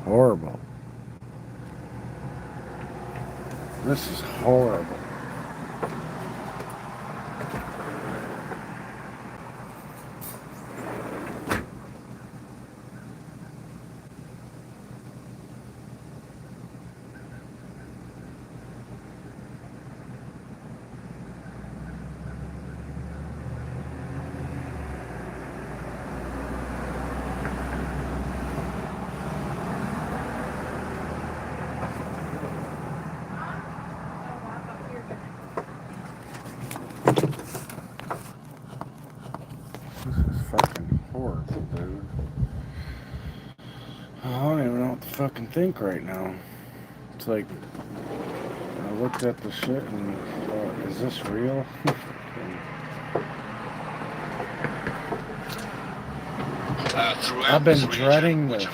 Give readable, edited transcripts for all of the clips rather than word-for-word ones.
horrible. This is horrible. Fucking horrible, dude. I don't even know what to fucking think right now. It's like, I looked at the shit and thought, is this real? I've been dreading this.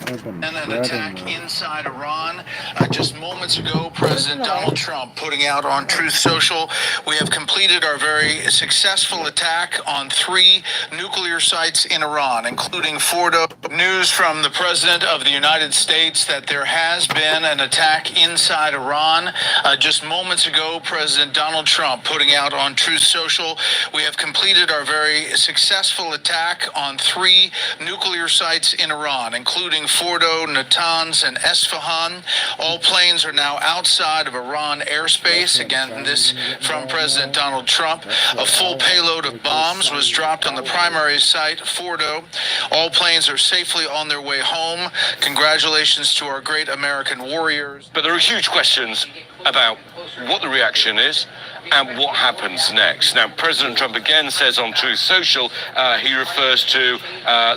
And an attack inside Iran. Just moments ago, President Donald Trump putting out on Truth Social, we have completed our very successful attack on 3 nuclear sites in Iran, including Fordo. News from the President of the United States that there has been an attack inside Iran. Just moments ago, President Donald Trump putting out on Truth Social, we have completed our very successful attack on 3 nuclear sites in Iran, including Fordo, Natanz, and Esfahan. All planes are now outside of Iran airspace. Again, this from President Donald Trump. A full payload of bombs was dropped on the primary site, Fordo. All planes are safely on their way home. Congratulations to our great American warriors. But there are huge questions about what the reaction is and what happens next. Now, President Trump again says on Truth Social, he refers to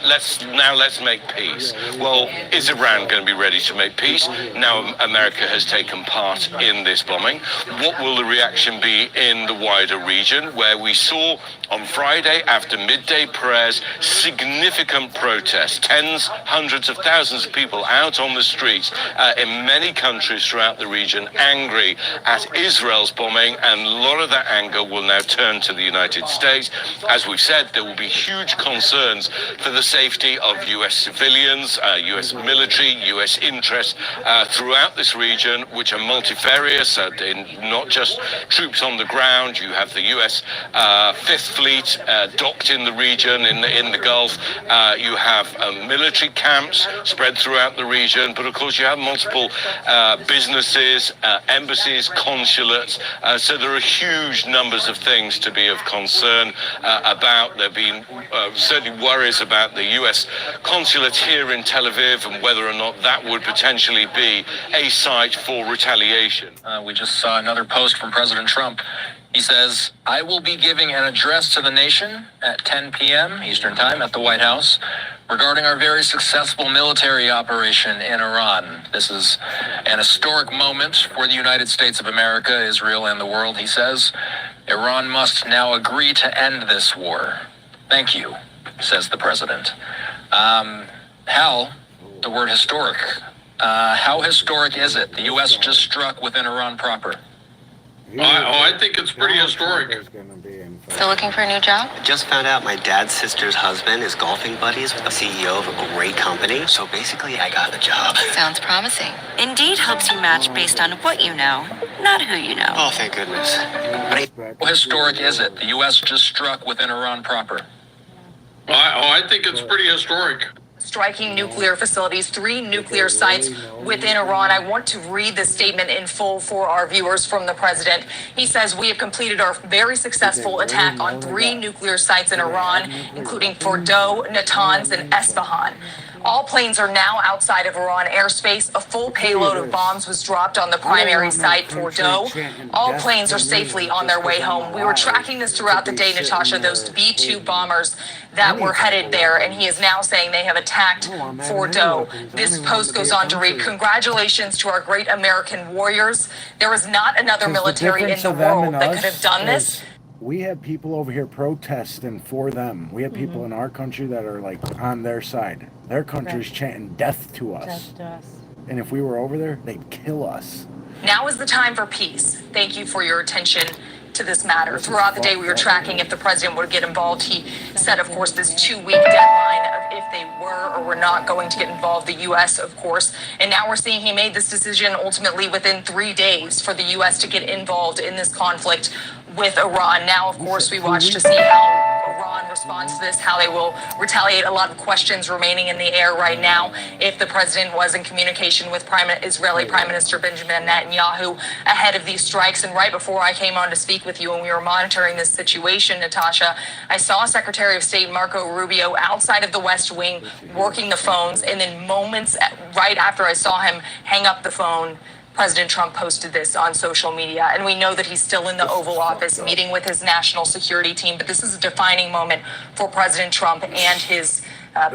let's make peace. Well, is Iran going to be ready to make peace? Now America has taken part in this bombing. What will the reaction be in the wider region, where we saw on Friday after midday prayers significant protests, tens, hundreds of thousands of people out on the streets in many countries throughout the region, angry at Israel's bombing, and a lot of that anger will now turn to the United States. As we've said, there will be huge concerns for the safety of U.S. civilians, U.S. military, U.S. interests throughout this region, which are multifarious, not just troops on the ground. You have the U.S. Fifth Fleet docked in the region, in the Gulf. You have military camps spread throughout the region, but of course you have multiple businesses, embassies, consulates. So there are huge numbers of things to be of concern about. There have been certainly worries about the U.S. consulate here in Tel Aviv and whether or not that would potentially be a site for retaliation. We just saw another post from President Trump. He says, I will be giving an address to the nation at 10 p.m. Eastern Time at the White House regarding our very successful military operation in Iran. This is an historic moment for the United States of America, Israel, and the world, he says. Iran must now agree to end this war. Thank you, says the president. Hal, the word historic. How historic is it? The U.S. just struck within Iran proper. I think it's pretty historic. Still looking for a new job? I just found out my dad's sister's husband is golfing buddies with the CEO of a great company. So basically, I got the job. Sounds promising. Indeed helps you match based on what you know, not who you know. Oh, thank goodness. How historic is it? The U.S. just struck within Iran proper. I think it's pretty historic. Striking nuclear facilities, 3 nuclear sites within Iran. I want to read the statement in full for our viewers from the president. He says, we have completed our very successful attack on 3 nuclear sites in Iran, including Fordo, Natanz, and Esfahan. All planes are now outside of Iran airspace. A full payload of bombs was dropped on the primary site, Fordo. All planes are safely on their way home. We were tracking this throughout the day, Natasha, those B-2 bombers that were headed there, and he is now saying they have attacked Fordo. This post goes on to read, congratulations to our great American warriors. There is not another military in the world that could have done this. We have people over here protesting for them. We have people in our country that are like on their side. Their country's chanting death to us. And if we were over there, they'd kill us. Now is the time for peace. Thank you for your attention to this matter. Throughout the day, we were tracking if the president would get involved. He set, of course, this 2-week deadline of if they were or were not going to get involved, the U.S., of course. And now we're seeing he made this decision ultimately within 3 days for the U.S. to get involved in this conflict with Iran. Now, of course, we watch to see how Iran responds to this, how they will retaliate. A lot of questions remaining in the air right now. If the president was in communication with Israeli Prime Minister Benjamin Netanyahu ahead of these strikes. And right before I came on to speak with you and we were monitoring this situation, Natasha, I saw Secretary of State Marco Rubio outside of the West Wing working the phones. And then moments right after I saw him hang up the phone, President Trump posted this on social media, and we know that he's still in the Oval Office meeting with his national security team, but this is a defining moment for President Trump and his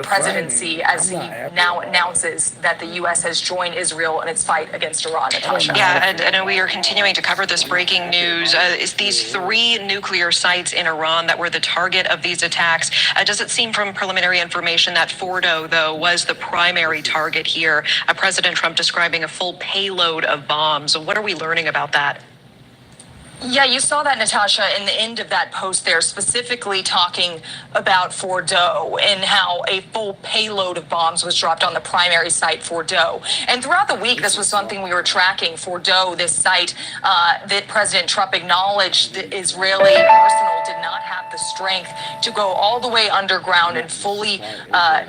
presidency as he now announces that the U.S. has joined Israel in its fight against Iran, Natasha. Yeah, and we are continuing to cover this breaking news. Is these 3 nuclear sites in Iran that were the target of these attacks? Does it seem from preliminary information that Fordo, though, was the primary target here? President Trump describing a full payload of bombs. What are we learning about that? Yeah, you saw that, Natasha, in the end of that post there, specifically talking about Fordo and how a full payload of bombs was dropped on the primary site, Fordo. And throughout the week, this was something we were tracking. Fordo, this site that President Trump acknowledged the Israeli arsenal did not have the strength to go all the way underground and fully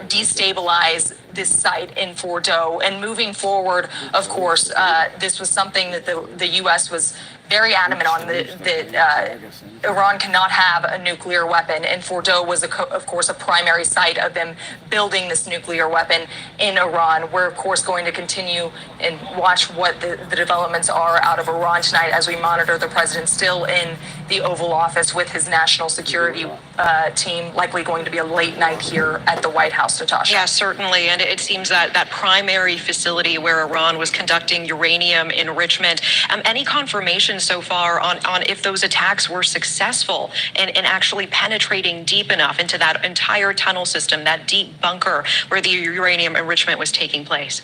destabilize this site in Fordo. And moving forward, of course, this was something that the U.S. was very adamant on, that Iran cannot have a nuclear weapon. And Fordo was, of course, a primary site of them building this nuclear weapon in Iran. We're, of course, going to continue and watch what the developments are out of Iran tonight as we monitor the president still in the Oval Office with his national security team, likely going to be a late night here at the White House, Natasha. Yeah, certainly. And it seems that that primary facility where Iran was conducting uranium enrichment, any confirmation so far on if those attacks were successful in actually penetrating deep enough into that entire tunnel system, that deep bunker where the uranium enrichment was taking place?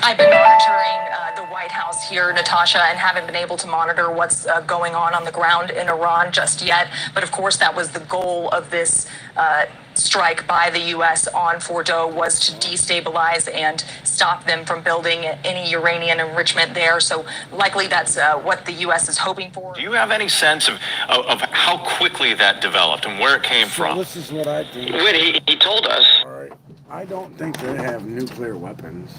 I've been monitoring the White House here, Natasha, and haven't been able to monitor what's going on the ground in Iran just yet. But of course, that was the goal of this strike by the U.S. on Fordo, was to destabilize and stop them from building any uranium enrichment there. So likely that's what the U.S. is hoping for. Do you have any sense of how quickly that developed and where it came from? This is what I think. He told us. All right. I don't think they have nuclear weapons.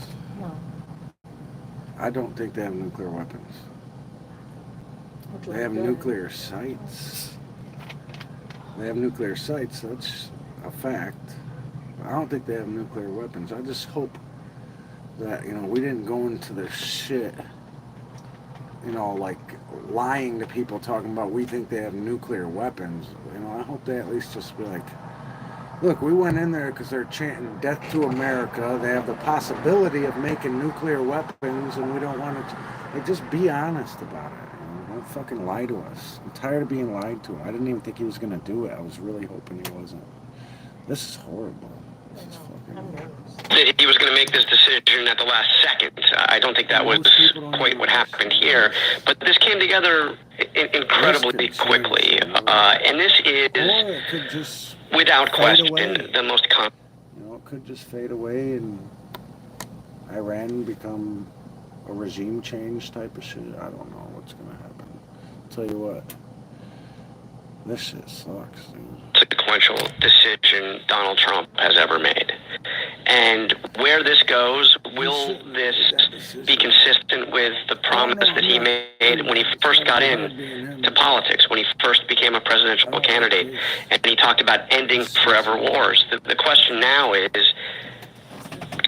I don't think they have nuclear weapons. They have nuclear sites. They have nuclear sites, that's a fact. I don't think they have nuclear weapons. I just hope that, we didn't go into this shit, like lying to people talking about we think they have nuclear weapons. I hope they at least just be like, look, we went in there because they're chanting death to America. They have the possibility of making nuclear weapons, and we don't want to. Just be honest about it. Don't fucking lie to us. I'm tired of being lied to. I didn't even think he was going to do it. I was really hoping he wasn't. This is horrible. This is fucking. He was going to make this decision at the last second. I don't think that was quite what happened here. But this came together incredibly quickly. And this is, without question, the most common. It could just fade away and Iran become a regime change type of shit. I don't know what's going to happen. I'll tell you what. This shit sucks, dude. Sequential decision Donald Trump has ever made. And where this goes, will this be consistent with the promise that he made when he first got into politics, when he first became a presidential candidate, and he talked about ending forever wars? The question now is,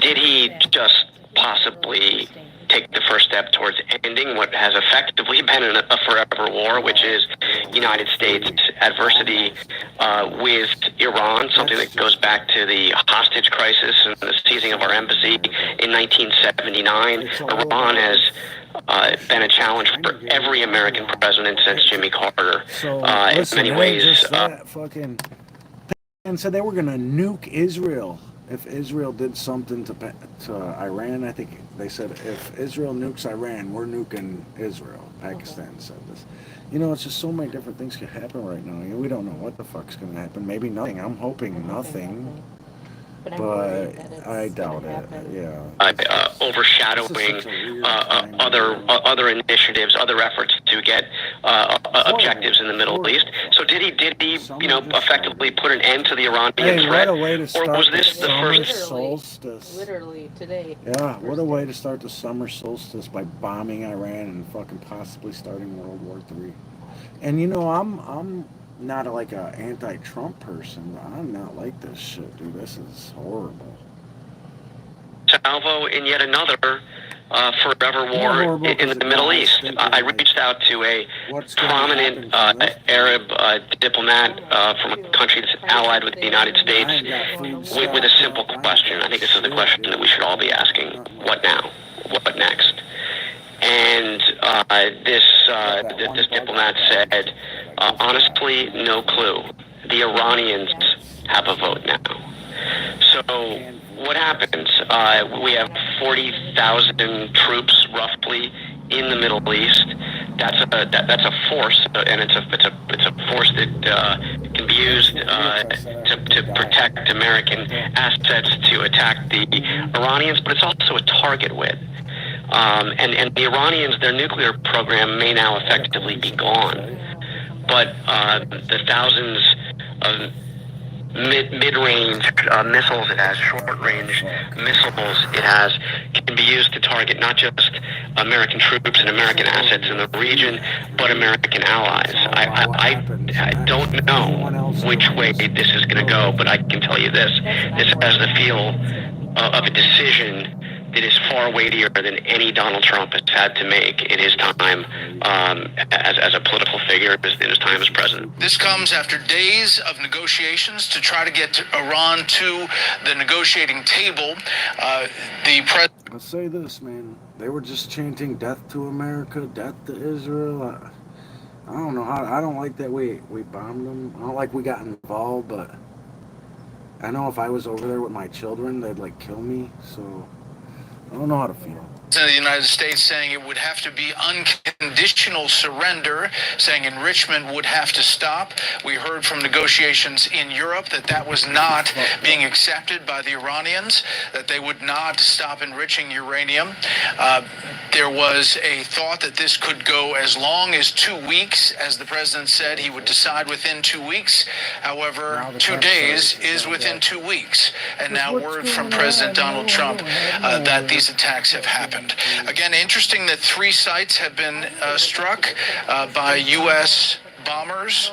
did he just possibly take the first step towards ending what has effectively been a forever war, which is United States adversity with Iran, something that goes back to the hostage crisis and the seizing of our embassy in 1979. Iran has been a challenge for every American president since Jimmy Carter. In many ways, and said they were going to nuke Israel if Israel did something to Iran, I think they said if Israel nukes Iran, we're nuking Israel. Pakistan said this. You know, it's just so many different things could happen right now. You know, we don't know what the fuck's going to happen. Maybe nothing. I'm hoping nothing. But I doubt it. Yeah. Overshadowing other initiatives, other efforts to get objectives in the Middle East. So did he effectively put an end to the Iranian threat, what a way to start or was this the the summer first? solstice? Literally today. Yeah, what a way to start the summer solstice by bombing Iran and fucking possibly starting World War III. And you know, I'm not like a anti-Trump person, but I'm not like this shit, dude. This is horrible. Salvo in yet another forever war in the Middle East. I reached out to a prominent Arab diplomat from a country that's allied with the United States with a simple question. I think this is the question that we should all be asking. What now? What next? And this diplomat said, honestly, no clue. The Iranians have a vote now. So what happens? We have 40,000 troops roughly in the Middle East. That's a force, and it's a force that can be used to protect American assets, to attack the Iranians, but it's also a target win. And the Iranians, their nuclear program may now effectively be gone, but the thousands of mid-range missiles it has, short-range missiles it has, can be used to target not just American troops and American assets in the region, but American allies. I don't know which way this is going to go, but I can tell you this. This has the feel of a decision that is far weightier than any Donald Trump has had to make in his time as a political figure, in his time as president. This comes after days of negotiations to try to get Iran to the negotiating table. I'll say this, man. They were just chanting death to America, death to Israel. I don't know how. I don't like that we bombed them. I don't like we got involved, but I know if I was over there with my children, they'd like kill me. So I don't know how to feel. In the United States saying it would have to be unconditional surrender, saying enrichment would have to stop. We heard from negotiations in Europe that was not being accepted by the Iranians, that they would not stop enriching uranium. There was a thought that this could go as long as 2 weeks, as the president said he would decide within 2 weeks. However, 2 days is within 2 weeks. And now word from President Donald Trump that these attacks have happened. Again, interesting that 3 sites have been struck by U.S. bombers,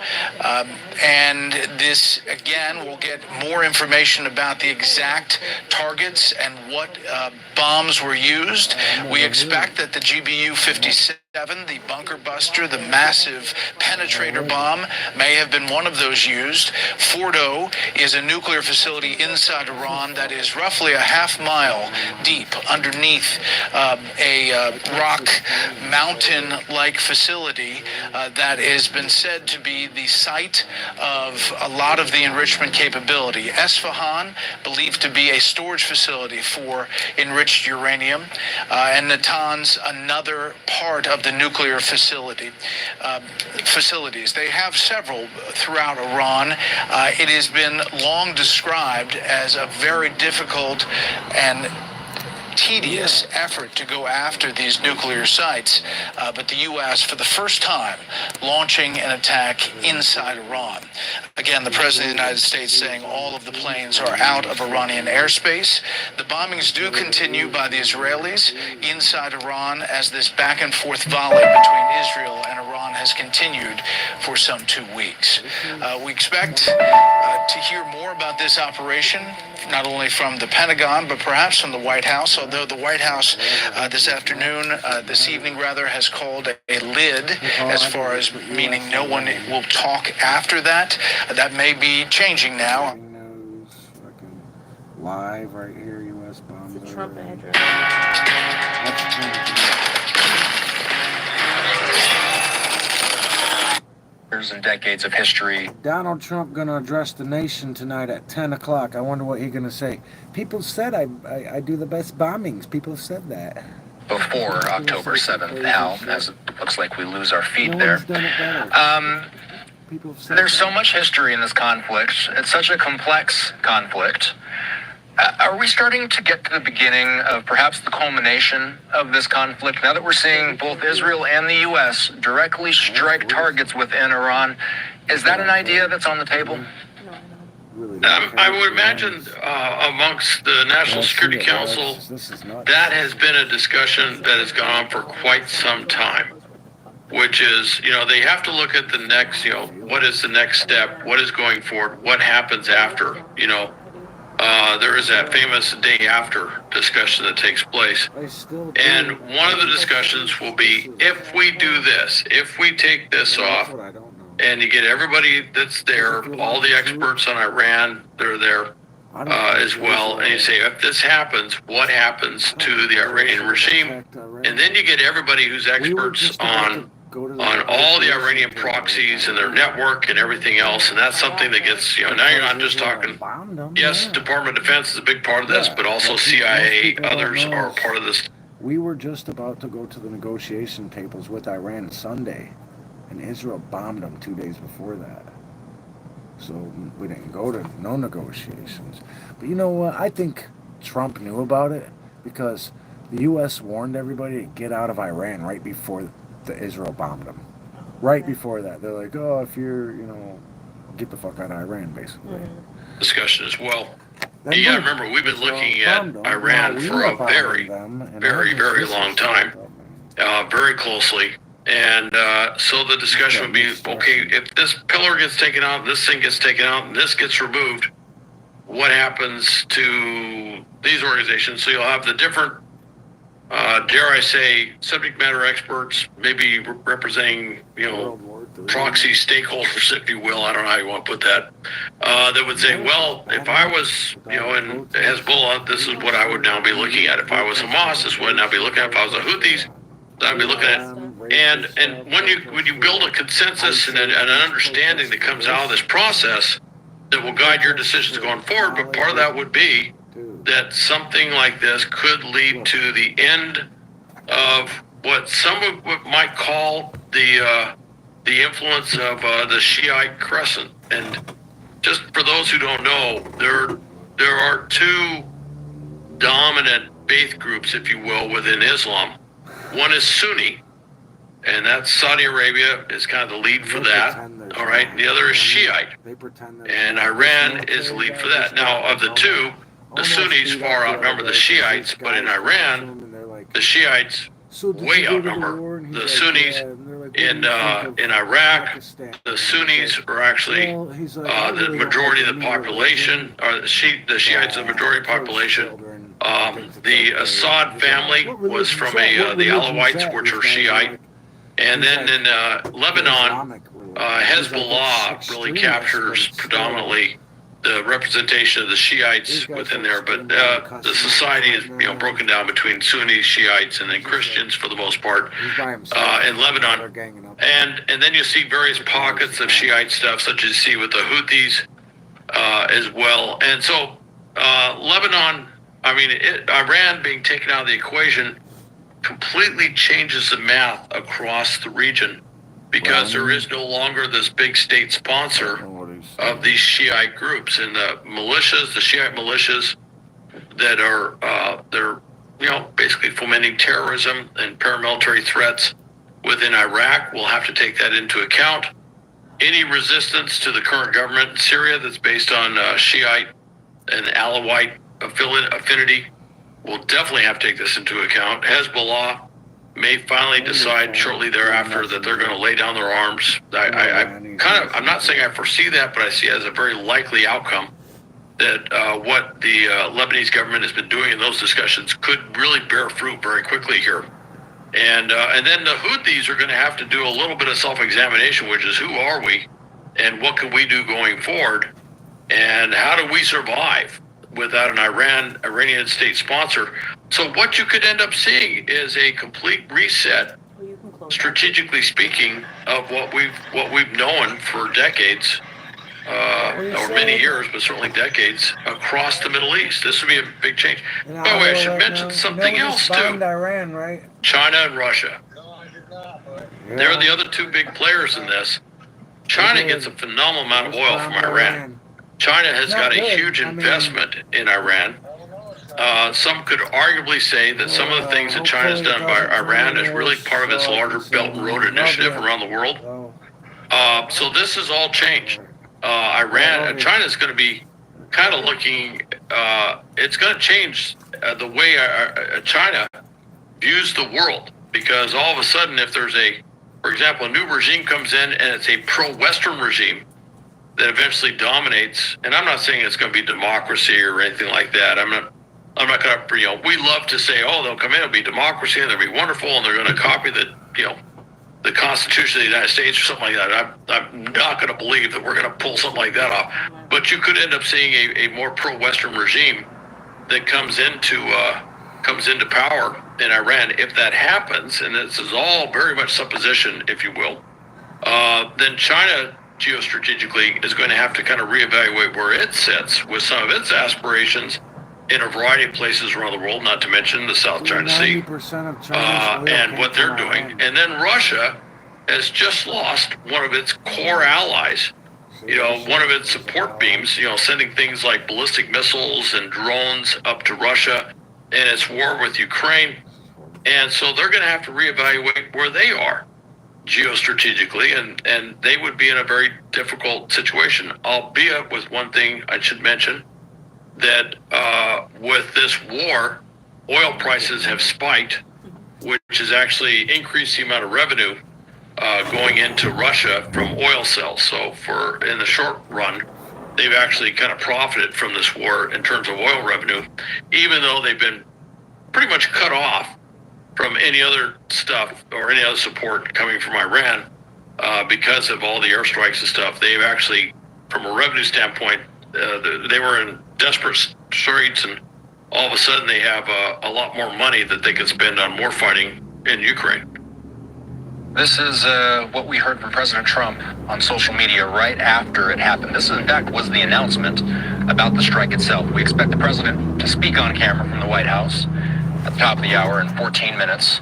and this, again, we'll get more information about the exact targets and what bombs were used. We expect that the GBU-57, the bunker buster, the massive penetrator bomb, may have been one of those used. Fordo is a nuclear facility inside Iran that is roughly a half-mile deep underneath a rock mountain-like facility that has been said to be the site of a lot of the enrichment capability. Esfahan, believed to be a storage facility for enriched uranium, and Natanz, another part of the nuclear facilities. They have several throughout Iran. It has been long described as a very difficult and tedious effort to go after these nuclear sites, but the U.S. for the first time launching an attack inside Iran. Again, the President of the United States saying all of the planes are out of Iranian airspace. The bombings do continue by the Israelis inside Iran as this back and forth volley between Israel and Iran has continued for some 2 weeks. We expect to hear more about this operation, not only from the Pentagon, but perhaps from the White House, although the White House this evening has called a lid, as far as meaning no one will talk after that. That may be changing now. Live right here, U.S. bombs. It's a Trump address. years and decades of history. Donald Trump gonna address the nation tonight at 10 o'clock. I wonder what he's gonna say. People said I do the best bombings. People said that. Before October 7th, Hal, as it looks like we lose our feet No there. one's done it better. People have said There's that. so much history in this conflict. It's such a complex conflict. Are we starting to get to the beginning of perhaps the culmination of this conflict? Now that we're seeing both Israel and the U.S. directly strike targets within Iran, is that an idea that's on the table? Really don't care. I would imagine amongst the National Security Council, This is not. that has been a discussion that has gone on for quite some time, which is, they have to look at the next, what is the next step? What is going forward? What happens after? There is that famous day after discussion that takes place. And one of the discussions will be, if we do this, if we take this off, and you get everybody that's there, all the experts on Iran, they're there as well, and you say, if this happens, what happens to the Iranian regime? And then you get everybody who's experts on all the Iranian proxies and their network and everything else, and that's something that gets, now you're not just talking, yes, Department of Defense is a big part of this, but also CIA, others are part of this. We were just about to go to the negotiation tables with Iran Sunday, and Israel bombed them 2 days before that. So we didn't go to no negotiations. But you know what? I think Trump knew about it because the U.S. warned everybody to get out of Iran right before the Israel bombed them. Right before that. They're like, oh, if you're, get the fuck out of Iran, basically. Discussion as well. Then You gotta boom, remember, we've been Israel looking at bombed them. Iran Now, we for were a bombing very, them, and very, I very think long this is time. fucked up, man. Very closely. And so the discussion would be, okay, if this pillar gets taken out, this thing gets taken out, and this gets removed, what happens to these organizations? So you'll have the different, dare I say, subject matter experts, maybe representing, World War III. proxy stakeholders, if you will. I don't know how you want to put that. That would say, well, if I was, in Hezbollah, this is what I would now be looking at. If I was Hamas, this is what I'd now be looking at. If I was the Houthis, I'd be looking at. And when you build a consensus and an understanding that comes out of this process that will guide your decisions going forward, but part of that would be that something like this could lead to the end of what some of what might call the influence of the Shiite crescent. And just for those who don't know, there are two dominant faith groups, if you will, within Islam. One is Sunni, and that's Saudi Arabia is kind of the lead for that. All right, the other is Shiite, and Iran is the lead for that. Now, of the two, the Sunnis far outnumber the Shiites, but in Iran, the Shiites way outnumber the Sunnis. In Iraq, the Sunnis are actually the majority of the population, or the Shiites are the majority of the population. The Assad family was from the Alawites, which are Shiite. And then in Lebanon, Hezbollah really captures predominantly the representation of the Shiites within there, but the society is broken down between Sunni Shiites and then Christians for the most part in Lebanon, and then you see various pockets of Shiite stuff, such as you see with the Houthis as well. And so Lebanon, Iran being taken out of the equation completely changes the math across the region, because there is no longer this big state sponsor of these Shiite groups, and the militias, the Shiite militias that are they're basically fomenting terrorism and paramilitary threats within Iraq. We'll have to take that into account. Any resistance to the current government in Syria that's based on Shiite and Alawite affinity, we'll definitely have to take this into account. Hezbollah may finally decide shortly thereafter that they're going to lay down their arms. I'm not saying I foresee that, but I see it as a very likely outcome that what the Lebanese government has been doing in those discussions could really bear fruit very quickly here. And then the Houthis are going to have to do a little bit of self-examination, which is, who are we and what can we do going forward, and how do we survive without an Iranian state sponsor? So what you could end up seeing is a complete reset strategically speaking, of what we've known for decades, or many years, but certainly decades across the Middle East. This would be a big change. By the way, I should mention something else too. Iran, right? China and Russia. They're the other two big players in this. China gets a phenomenal amount of oil from Iran. China has got a huge investment in Iran. Some could arguably say that some of the things that China's done by Iran is really part of its larger Belt and Road Initiative around the world. So this has all changed. China's going to be kind of looking, it's going to change the way China views the world, because all of a sudden, if there's for example, a new regime comes in and it's a pro-Western regime that eventually dominates, and I'm not saying it's going to be democracy or anything like that. I'm not going to, we love to say, oh, they'll come in, it'll be democracy and they'll be wonderful and they're going to copy the Constitution of the United States or something like that. I'm not going to believe that we're going to pull something like that off. But you could end up seeing a more pro-Western regime that comes into power in Iran. If that happens, and this is all very much supposition, if you will, then China geostrategically is going to have to kind of reevaluate where it sits with some of its aspirations in a variety of places around the world, not to mention the South China Sea, and what they're doing. And then Russia has just lost one of its core allies, one of its support beams, sending things like ballistic missiles and drones up to Russia in its war with Ukraine. And so they're going to have to reevaluate where they are geostrategically, and they would be in a very difficult situation, albeit with one thing I should mention, that with this war, oil prices have spiked, which has actually increased the amount of revenue going into Russia from oil sales. So in the short run, they've actually kind of profited from this war in terms of oil revenue, even though they've been pretty much cut off from any other stuff or any other support coming from Iran because of all the airstrikes and stuff. They've actually, from a revenue standpoint, they were in desperate straits, and all of a sudden they have a lot more money that they can spend on more fighting in Ukraine. This is what we heard from President Trump on social media right after it happened. This, in fact, was the announcement about the strike itself. We expect the president to speak on camera from the White House at the top of the hour in 14 minutes.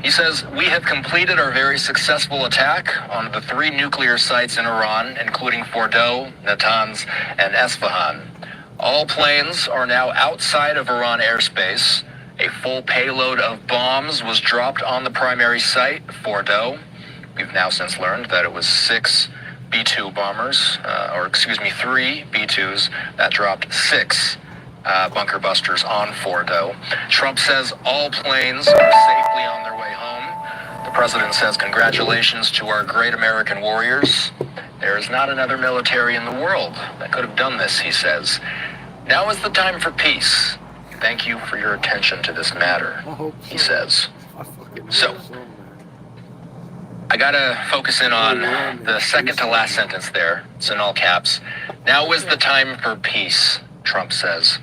He says, "We have completed our very successful attack on the 3 nuclear sites in Iran, including Fordo, Natanz, and Esfahan. All planes are now outside of Iran airspace. A full payload of bombs was dropped on the primary site, Fordo. We've now since learned that it was 6 B-2 bombers, 3 B-2s that dropped 6 bunker busters on Fordo. Trump says all planes are safely on their way home. The president says congratulations to our great American warriors. There is not another military in the world that could have done this, he says. Now is the time for peace. Thank you for your attention to this matter, he says." So, I gotta focus in on the second to last sentence there. It's in all caps. Now is the time for peace, Trump says.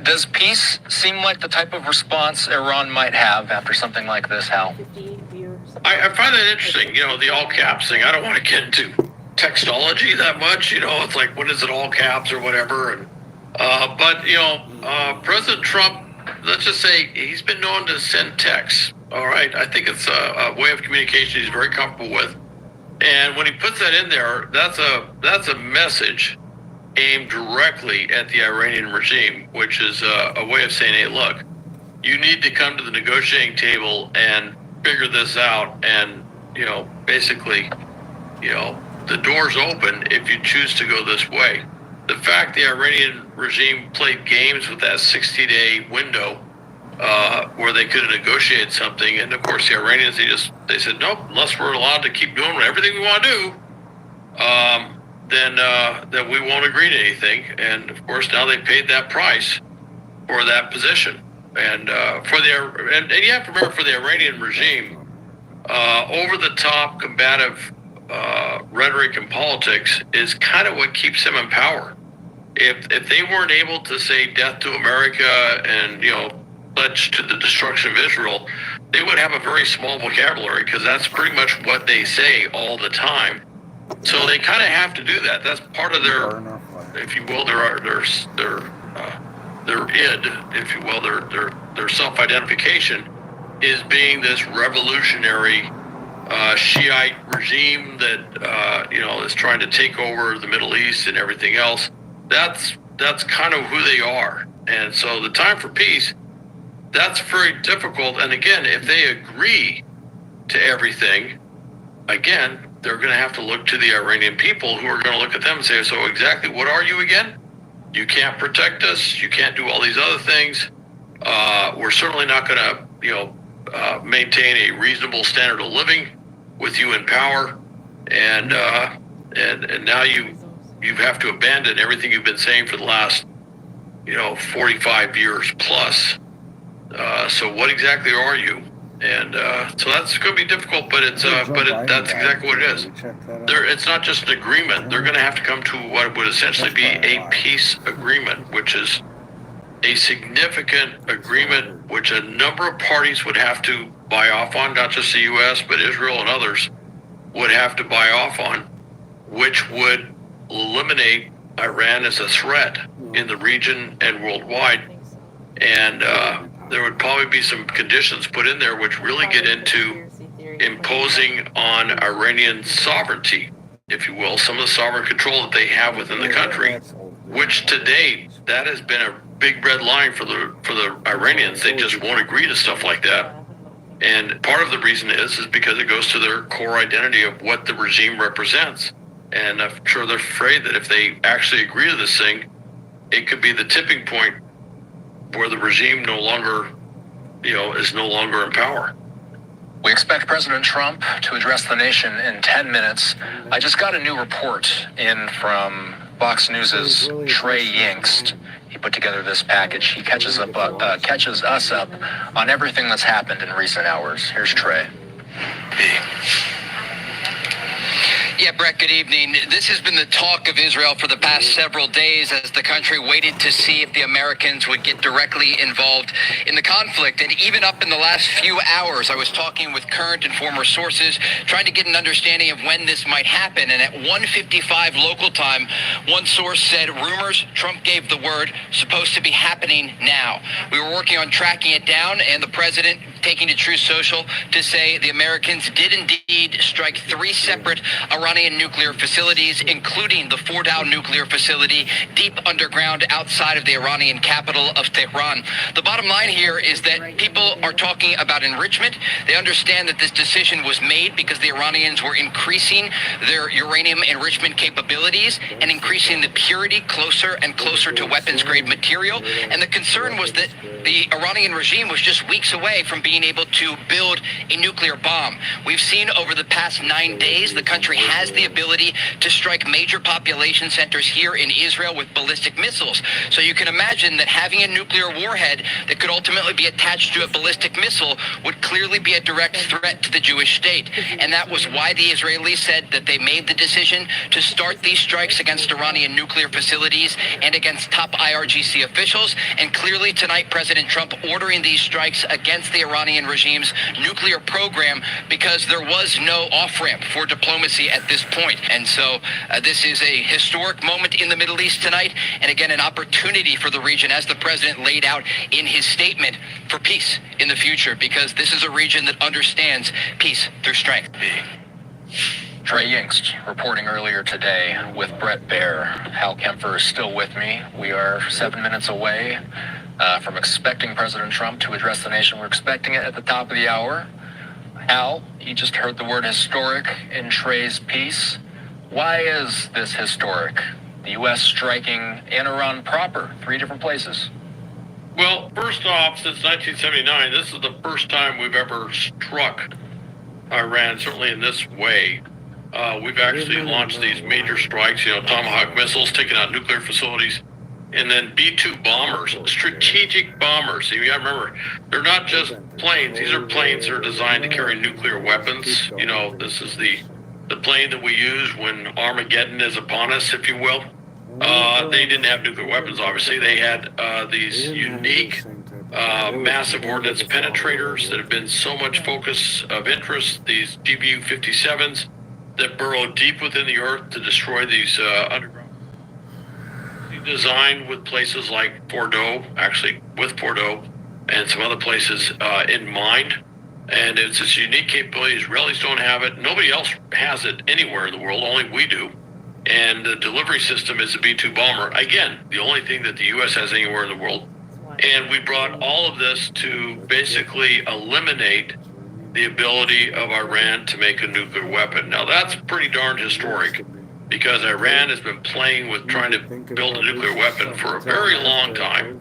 Does peace seem like the type of response Iran might have after something like this, Hal? I find that interesting, the all caps thing. I don't want to get into textology that much, it's like, what is it, all caps or whatever? And but President Trump, let's just say he's been known to send texts. All right, I think it's a way of communication he's very comfortable with, and when he puts that in there, that's a message aimed directly at the Iranian regime, which is a way of saying, hey, look, you need to come to the negotiating table and figure this out, and basically, the door's open if you choose to go this way. The fact the Iranian regime played games with that 60-day window where they could have negotiated something, and of course the Iranians, they said, nope, unless we're allowed to keep doing everything we want to do, then we won't agree to anything. And of course now they paid that price for that position. And you have to remember, for the Iranian regime, over the top combative rhetoric and politics is kind of what keeps them in power. If they weren't able to say death to America and pledge to the destruction of Israel, they would have a very small vocabulary because that's pretty much what they say all the time. So they kind of have to do that. That's part of their, if you will, their id, if you will, their self-identification is being this revolutionary Shiite regime that is trying to take over the Middle East and everything else. That's kind of who they are. And so the time for peace, that's very difficult. And again, if they agree to everything, again, they're going to have to look to the Iranian people, who are going to look at them and say, so exactly what are you again? You can't protect us. You can't do all these other things. We're certainly not going to, maintain a reasonable standard of living with you in power. And now you have to abandon everything you've been saying for the last, 45 years plus. So what exactly are you? And so that's going to be difficult, but that's exactly what it is. It's not just an agreement. They're going to have to come to what would essentially be a peace agreement, which is a significant agreement which a number of parties would have to buy off on, not just the U.S., but Israel and others would have to buy off on, which would eliminate Iran as a threat in the region and worldwide. And there would probably be some conditions put in there which really get into imposing on Iranian sovereignty, if you will, some of the sovereign control that they have within the country, which to date, that has been a big red line for the Iranians. They just won't agree to stuff like that. And part of the reason is because it goes to their core identity of what the regime represents. And I'm sure they're afraid that if they actually agree to this thing, it could be the tipping point where the regime no longer, is no longer in power. We expect President Trump to address the nation in 10 minutes. I just got a new report in from Fox News's Trey Yingst. He put together this package. He catches us up on everything that's happened in recent hours. Here's Trey. Yeah, Brett, good evening. This has been the talk of Israel for the past several days as the country waited to see if the Americans would get directly involved in the conflict. And even up in the last few hours, I was talking with current and former sources, trying to get an understanding of when this might happen. And at 1:55 local time, one source said, rumors, Trump gave the word, supposed to be happening now. We were working on tracking it down, and the president taking to Truth Social to say the Americans did indeed strike 3 separate Iranian nuclear facilities, including the Fordo nuclear facility deep underground outside of the Iranian capital of Tehran. The bottom line here is that people are talking about enrichment. They understand that this decision was made because the Iranians were increasing their uranium enrichment capabilities and increasing the purity closer and closer to weapons-grade material. And the concern was that the Iranian regime was just weeks away from being able to build a nuclear bomb. We've seen over the past 9 days, the country has the ability to strike major population centers here in Israel with ballistic missiles. So you can imagine that having a nuclear warhead that could ultimately be attached to a ballistic missile would clearly be a direct threat to the Jewish state. And that was why the Israelis said that they made the decision to start these strikes against Iranian nuclear facilities and against top IRGC officials. And clearly tonight, President Trump ordering these strikes against the Iranian regime's nuclear program because there was no off-ramp for diplomacy at this point. And so this is a historic moment in the Middle East tonight, and again, an opportunity for the region, as the president laid out in his statement, for peace in the future, because this is a region that understands peace through strength. Trey Yingst reporting earlier today with Brett Baer. Hal Kempfer is still with me. We are 7 minutes away from expecting President Trump to address the nation. We're expecting it at the top of the hour. Hal, you just heard the word historic in Trey's piece. Why is this historic? The U.S. striking in Iran proper, 3 different places. Well, first off, since 1979, this is the first time we've ever struck Iran, certainly in this way. We've actually launched these major strikes, Tomahawk missiles, taking out nuclear facilities, and then B-2 bombers, strategic bombers. You gotta remember, they're not just planes. These are planes that are designed to carry nuclear weapons. This is the plane that we use when Armageddon is upon us, if you will. They didn't have nuclear weapons, obviously. They had these unique massive ordnance penetrators that have been so much focus of interest, these GBU-57s that burrow deep within the earth to destroy these underground. Designed with places like Fordo, actually with Fordo and some other places in mind. And it's this unique capability. Israelis don't have it. Nobody else has it anywhere in the world. Only we do. And the delivery system is a B-2 bomber. Again, the only thing that the U.S. has anywhere in the world. And we brought all of this to basically eliminate the ability of Iran to make a nuclear weapon. Now, that's pretty darn historic, because Iran has been playing with trying to build a nuclear weapon for a very long time,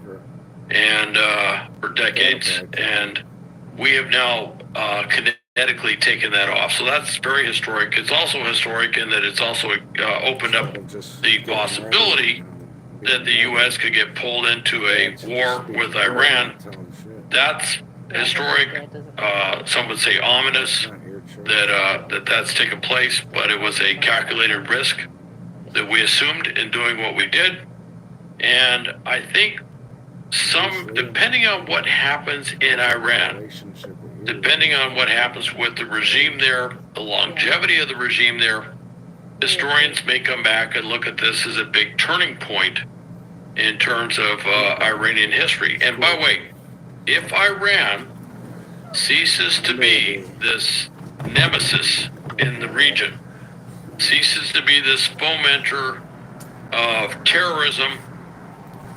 and for decades. And we have now kinetically taken that off. So that's very historic. It's also historic in that it's also opened up the possibility that the U.S. could get pulled into a war with Iran. That's historic. Some would say ominous that that's taken place, but it was a calculated risk that we assumed in doing what we did. And I think depending on what happens in Iran, depending on what happens with the regime there, the longevity of the regime there, historians may come back and look at this as a big turning point in terms of Iranian history. And by the way, if Iran ceases to be this nemesis in the region, ceases to be this fomenter of terrorism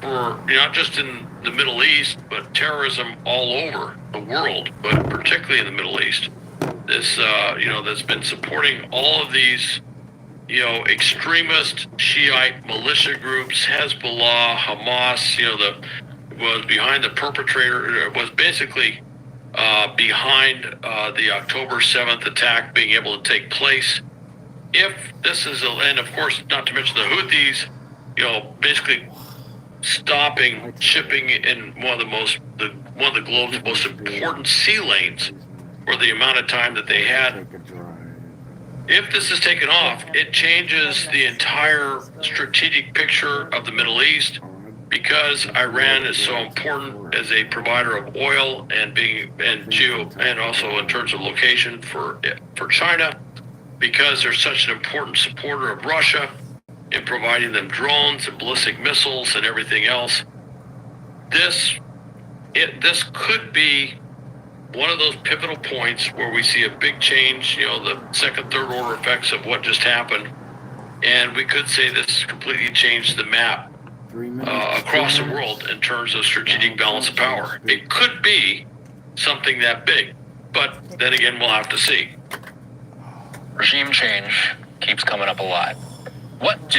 for not just in the Middle East, but terrorism all over the world, but particularly in the Middle East. This, that's been supporting all of these, extremist Shiite militia groups, Hezbollah, Hamas, was behind the perpetrator, was basically behind the October 7th attack being able to take place. If this is, and of course, not to mention the Houthis, basically stopping shipping in one of the globe's most important sea lanes for the amount of time that they had. If this is taken off, it changes the entire strategic picture of the Middle East, because Iran is so important as a provider of oil and also in terms of location for China, because they're such an important supporter of Russia in providing them drones and ballistic missiles and everything else. This could be one of those pivotal points where we see a big change, the second, third order effects of what just happened. And we could say this completely changed the map across the world in terms of strategic balance of power. It could be something that big, but then again, we'll have to see. Regime change keeps coming up a lot. What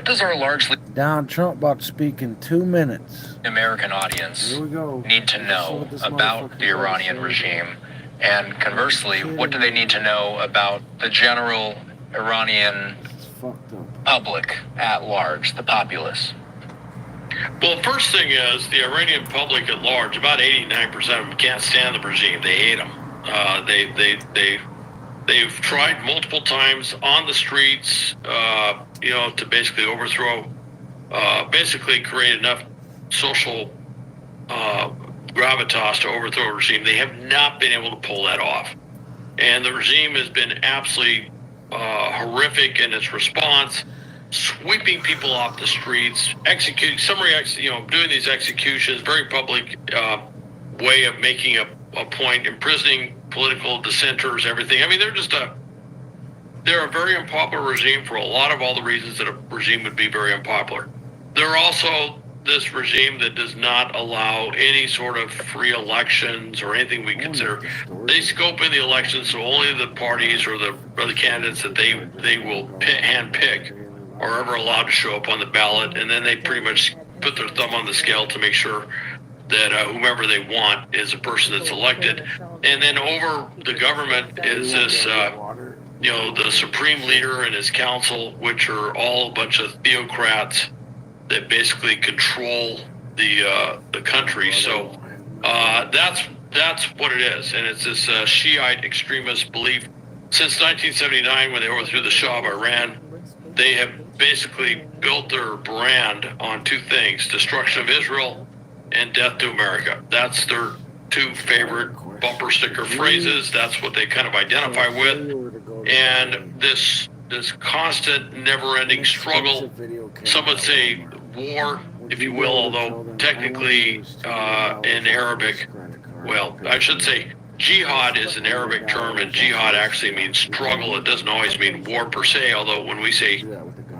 does our largely Donald Trump about to speak in 2 minutes. American audience Here we go. need to know about the Iranian regime? And conversely, what do they need to know about the general Iranian public at large, the populace? Well, first thing is, the Iranian public at large, about 89% of them can't stand the regime. They hate them. They've tried multiple times on the streets, to basically overthrow, basically create enough social gravitas to overthrow a regime. They have not been able to pull that off. And the regime has been absolutely horrific in its response, sweeping people off the streets, executing, doing these executions, very public way of making a point, imprisoning political dissenters, everything. I mean, they're a very unpopular regime for a lot of all the reasons that a regime would be very unpopular. They're also this regime that does not allow any sort of free elections or anything we consider. They scope in the elections, so only the parties or the candidates that they will handpick are ever allowed to show up on the ballot, and then they pretty much put their thumb on the scale to make sure that whomever they want is the person that's elected. And then over the government is this, the supreme leader and his council, which are all a bunch of theocrats that basically control the country. So that's what it is. And it's this Shiite extremist belief. Since 1979, when they overthrew the Shah of Iran, they have basically built their brand on two things: destruction of Israel and death to America. That's their two favorite bumper sticker phrases. That's what they kind of identify with. And this constant, never-ending struggle. Some would say war, if you will, although technically in Arabic, well, I should say jihad is an Arabic term, and jihad actually means struggle. It doesn't always mean war per se, although when we say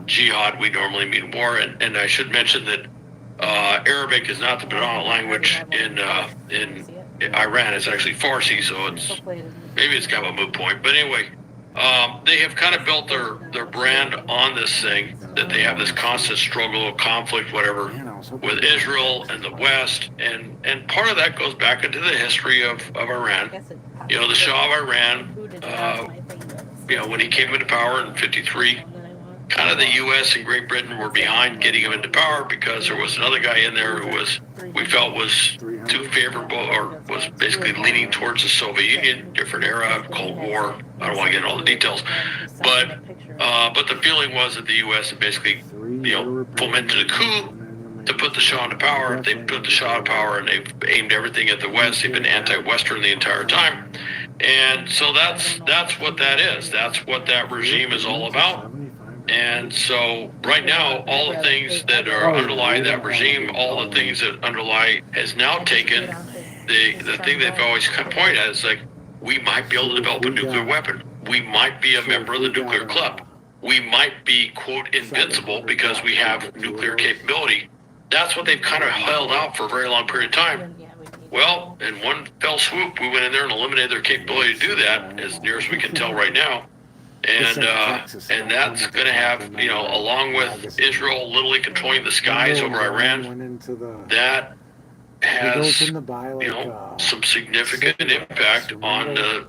jihad, we normally mean war. And I should mention that Arabic is not the predominant language in Iran. It's actually Farsi, so maybe it's kind of a moot point. But anyway, they have kind of built their brand on this thing, that they have this constant struggle, conflict, whatever, with Israel and the West. And part of that goes back into the history of Iran. You know, the Shah of Iran, when he came into power in 53, kind of the U.S. and Great Britain were behind getting him into power because there was another guy in there who we felt was too favorable, or was basically leaning towards the Soviet Union, different era, Cold War. I don't want to get into all the details, but the feeling was that the U.S. had basically, fomented a coup to put the Shah into power. They put the Shah in power, and they've aimed everything at the West. They've been anti-Western the entire time, and so that's what that is. That's what that regime is all about. And so right now, all the things that are underlie that regime, all the things that underlie, has now taken the thing they've always pointed at is like, we might be able to develop a nuclear weapon. We might be a member of the nuclear club. We might be, quote, invincible because we have nuclear capability. That's what they've kind of held out for a very long period of time. Well, in one fell swoop, we went in there and eliminated their capability to do that, as near as we can tell right now. And that's going to have, along with Israel literally controlling the skies over Iran, that has, some significant impact on the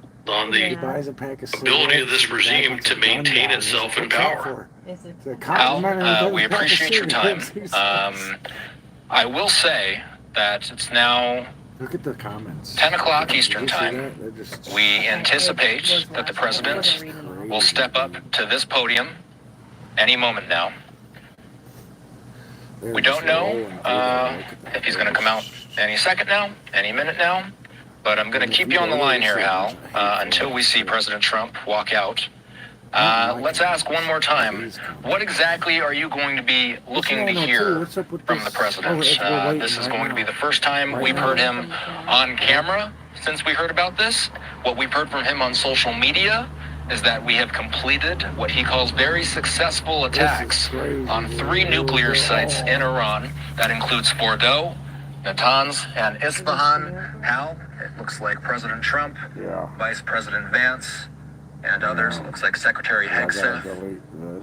ability of this regime to maintain itself in power. Al, we appreciate your time. I will say that it's now Look at the comments. 10 o'clock Eastern Time. We anticipate that the president will step up to this podium any moment now. We don't know if he's going to come out any second now, any minute now, but I'm going to keep you on the line here, Hal, until we see President Trump walk out. Let's ask one more time, what exactly are you going to be looking to hear from the president? This is going to be the first time we've heard him on camera since we heard about this. What we've heard from him on social media is that we have completed what he calls very successful attacks on 3 nuclear sites in Iran. That includes Fordo, Natanz, and Isfahan. Hal, it looks like President Trump, Vice President Vance, and others. It looks like Secretary Hegseth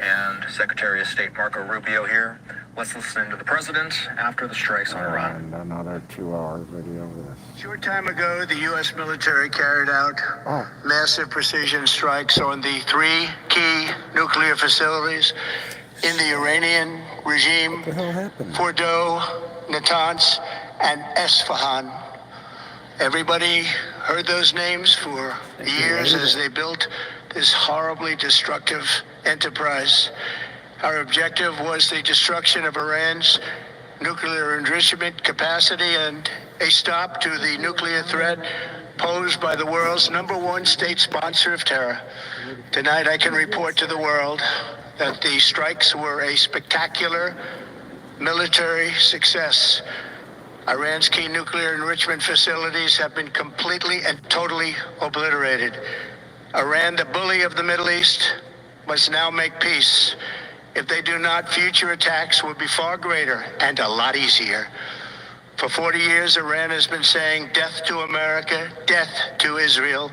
and Secretary of State Marco Rubio here. Let's listen to the president after the strikes on Iran. Another 2-hour video of this. Short time ago, the U.S. military carried out massive precision strikes on the 3 key nuclear facilities in the Iranian regime: What the hell happened? Fordo, Natanz, and Isfahan. Everybody heard those names for years as they built this horribly destructive enterprise. Our objective was the destruction of Iran's nuclear enrichment capacity and a stop to the nuclear threat posed by the world's #1 state sponsor of terror. Tonight, I can report to the world that the strikes were a spectacular military success. Iran's key nuclear enrichment facilities have been completely and totally obliterated. Iran, the bully of the Middle East, must now make peace. If they do not, future attacks will be far greater and a lot easier. For 40 years, Iran has been saying death to America, death to Israel.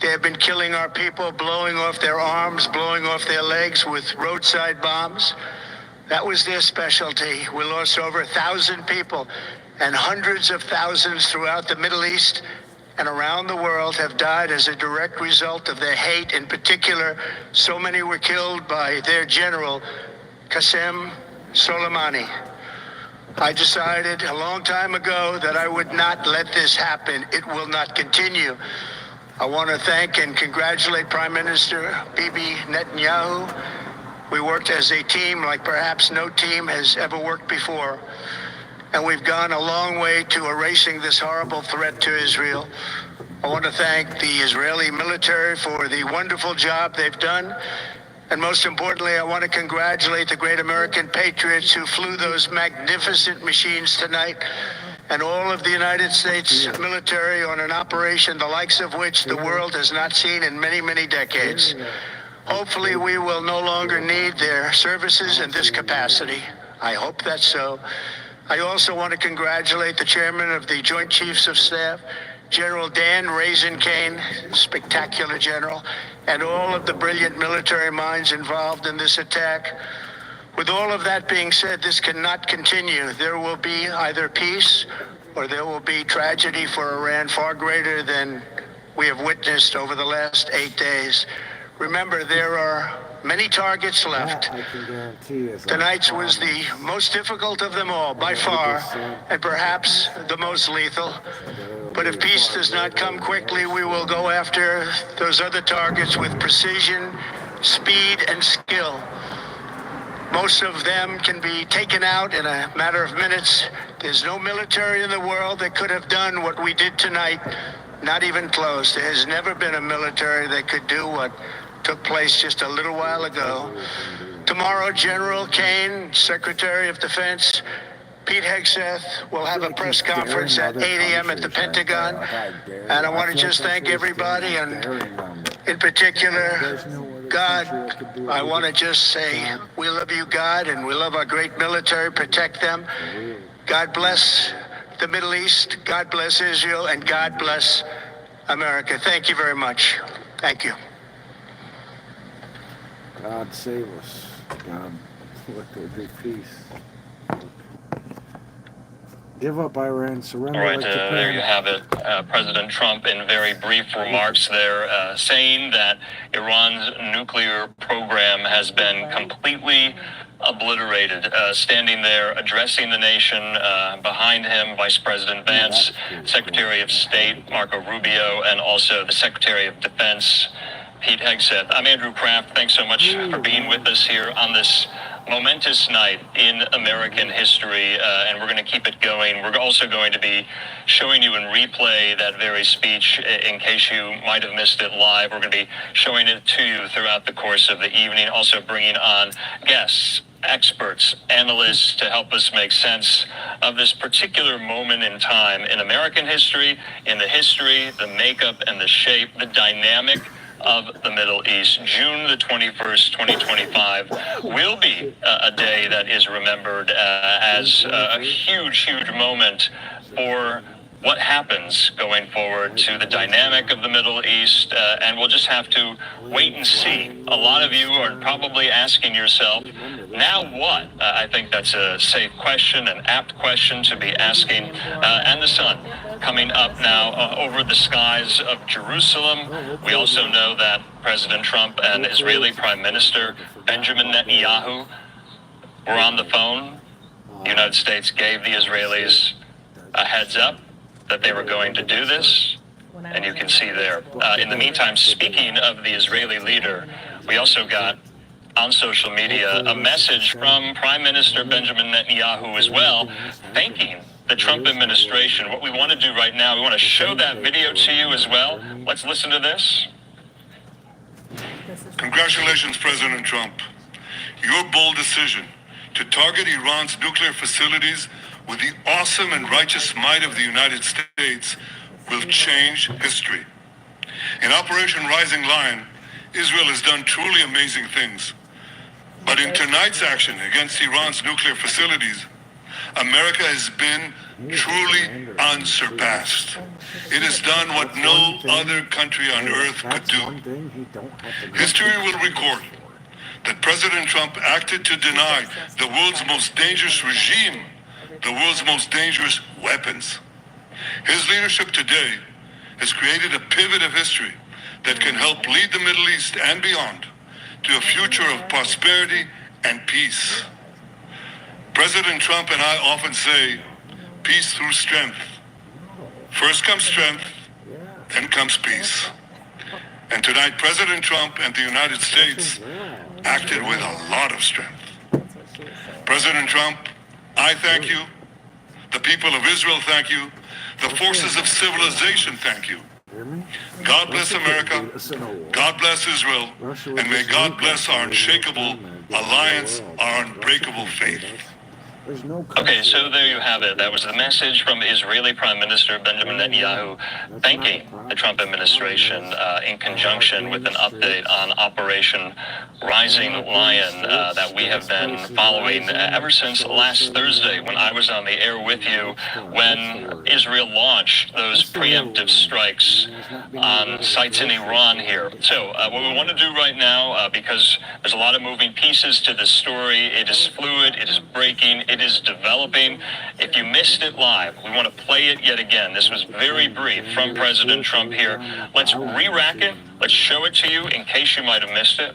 They have been killing our people, blowing off their arms, blowing off their legs with roadside bombs. That was their specialty. We lost over 1,000 people, and hundreds of thousands throughout the Middle East and around the world have died as a direct result of their hate. In particular, so many were killed by their general, Qasem Soleimani. I decided a long time ago that I would not let this happen. It will not continue. I want to thank and congratulate Prime Minister Bibi Netanyahu. We worked as a team like perhaps no team has ever worked before. and we've gone a long way to erasing this horrible threat to Israel. I want to thank the Israeli military for the wonderful job they've done. And most importantly, I want to congratulate the great American patriots who flew those magnificent machines tonight, and all of the United States military on an operation the likes of which the world has not seen in many, many decades. Hopefully, we will no longer need their services in this capacity. I hope that's so. I also want to congratulate the chairman of the Joint Chiefs of Staff, General Dan Raisin Kane, spectacular general, and all of the brilliant military minds involved in this attack. With all of that being said, this cannot continue. There will be either peace or there will be tragedy for Iran far greater than we have witnessed over the last 8 days. Remember, there are many targets left. I can guarantee it's Tonight's was the most difficult of them all, by far, and perhaps the most lethal. But if peace does not come quickly, we will go after those other targets with precision, speed, and skill. Most of them can be taken out in a matter of minutes. There's no military in the world that could have done what we did tonight, not even close. There has never been a military that could do what took place just a little while ago. Tomorrow, General Kane, Secretary of Defense, Pete Hegseth will have a press conference at 8 a.m. at the Pentagon. And I want to just thank everybody, and in particular, God. I want to just say we love you, God, and we love our great military. Protect them. God bless the Middle East. God bless Israel, and God bless America. Thank you very much. Thank you. God save us. God, let there be peace. Give up, Iran. Surrender. All right, like Japan. there you have it. President Trump, in very brief remarks there, saying that Iran's nuclear program has been completely obliterated. Standing there, addressing the nation, behind him, Vice President Vance, Secretary of State Marco Rubio, and also the Secretary of Defense, Pete Hegseth. I'm Andrew Kraft. Thanks so much for being with us here on this momentous night in American history, and we're going to keep it going. We're also going to be showing you in replay that very speech in case you might have missed it live. We're going to be showing it to you throughout the course of the evening, also bringing on guests, experts, analysts to help us make sense of this particular moment in time in American history, in the history, the makeup, and the shape, the dynamic of the Middle East. June the 21st, 2025 will be a day that is remembered as a huge, huge moment for what happens going forward to the dynamic of the Middle East, and we'll just have to wait and see. A lot of you are probably asking yourself, now what? I think that's a safe question, an apt question to be asking. And the sun coming up now over the skies of Jerusalem. We also know that President Trump and Israeli Prime Minister Benjamin Netanyahu were on the phone. The United States gave the Israelis a heads up that they were going to do this, and you can see there. In the meantime, speaking of the Israeli leader, we also got on social media a message from Prime Minister Benjamin Netanyahu as well, thanking the Trump administration. What we want to do right now, we want to show that video to you as well. Let's listen to this. Congratulations, President Trump. Your bold decision to target Iran's nuclear facilities with the awesome and righteous might of the United States will change history. In Operation Rising Lion, Israel has done truly amazing things. But in tonight's action against Iran's nuclear facilities, America has been truly unsurpassed. It has done what no other country on earth could do. History will record that President Trump acted to deny the world's most dangerous regime the world's most dangerous weapons. His leadership today has created a pivot of history that can help lead the Middle East and beyond to a future of prosperity and peace. President Trump and I often say, peace through strength. First comes strength, then comes peace. And tonight, President Trump and the United States acted with a lot of strength. President Trump, I thank you The people of Israel thank you. The forces of civilization thank you. God bless America. God bless Israel. And may God bless our unshakable alliance, our unbreakable faith. Okay, so there you have it. That was the message from Israeli Prime Minister Benjamin Netanyahu thanking the Trump administration in conjunction with an update on Operation Rising Lion that we have been following ever since last Thursday when I was on the air with you when Israel launched those preemptive strikes on sites in Iran here. So what we want to do right now, because there's a lot of moving pieces to this story, it is fluid, it is breaking, it is developing. If you missed it live, we want to play it yet again. This was very brief from President Trump here. Let's re-rack it. Let's show it to you in case you might have missed it.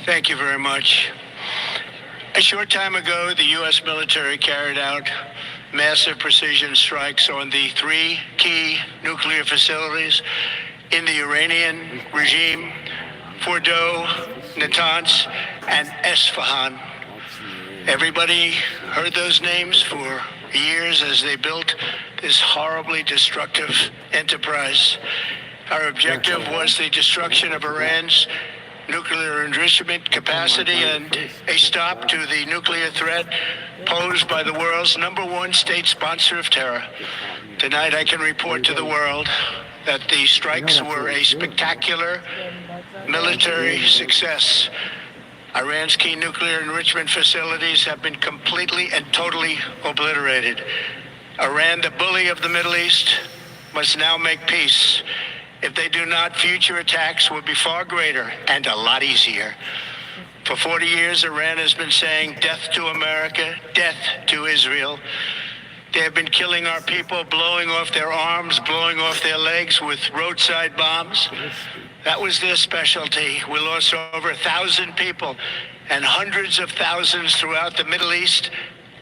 Thank you very much. A short time ago, the U.S. military carried out massive precision strikes on the 3 key nuclear facilities in the Iranian regime, Fordo, Natanz, and Esfahan. Everybody heard those names for years as they built this horribly destructive enterprise. Our objective was the destruction of Iran's nuclear enrichment capacity and a stop to the nuclear threat posed by the world's #1 state sponsor of terror. Tonight I can report to the world that the strikes were a spectacular military success. Iran's key nuclear enrichment facilities have been completely and totally obliterated. Iran, the bully of the Middle East, must now make peace. If they do not, future attacks will be far greater and a lot easier. For 40 years, Iran has been saying death to America, death to Israel. They have been killing our people, blowing off their arms, blowing off their legs with roadside bombs. That was their specialty. We lost over 1,000 people, and hundreds of thousands throughout the Middle East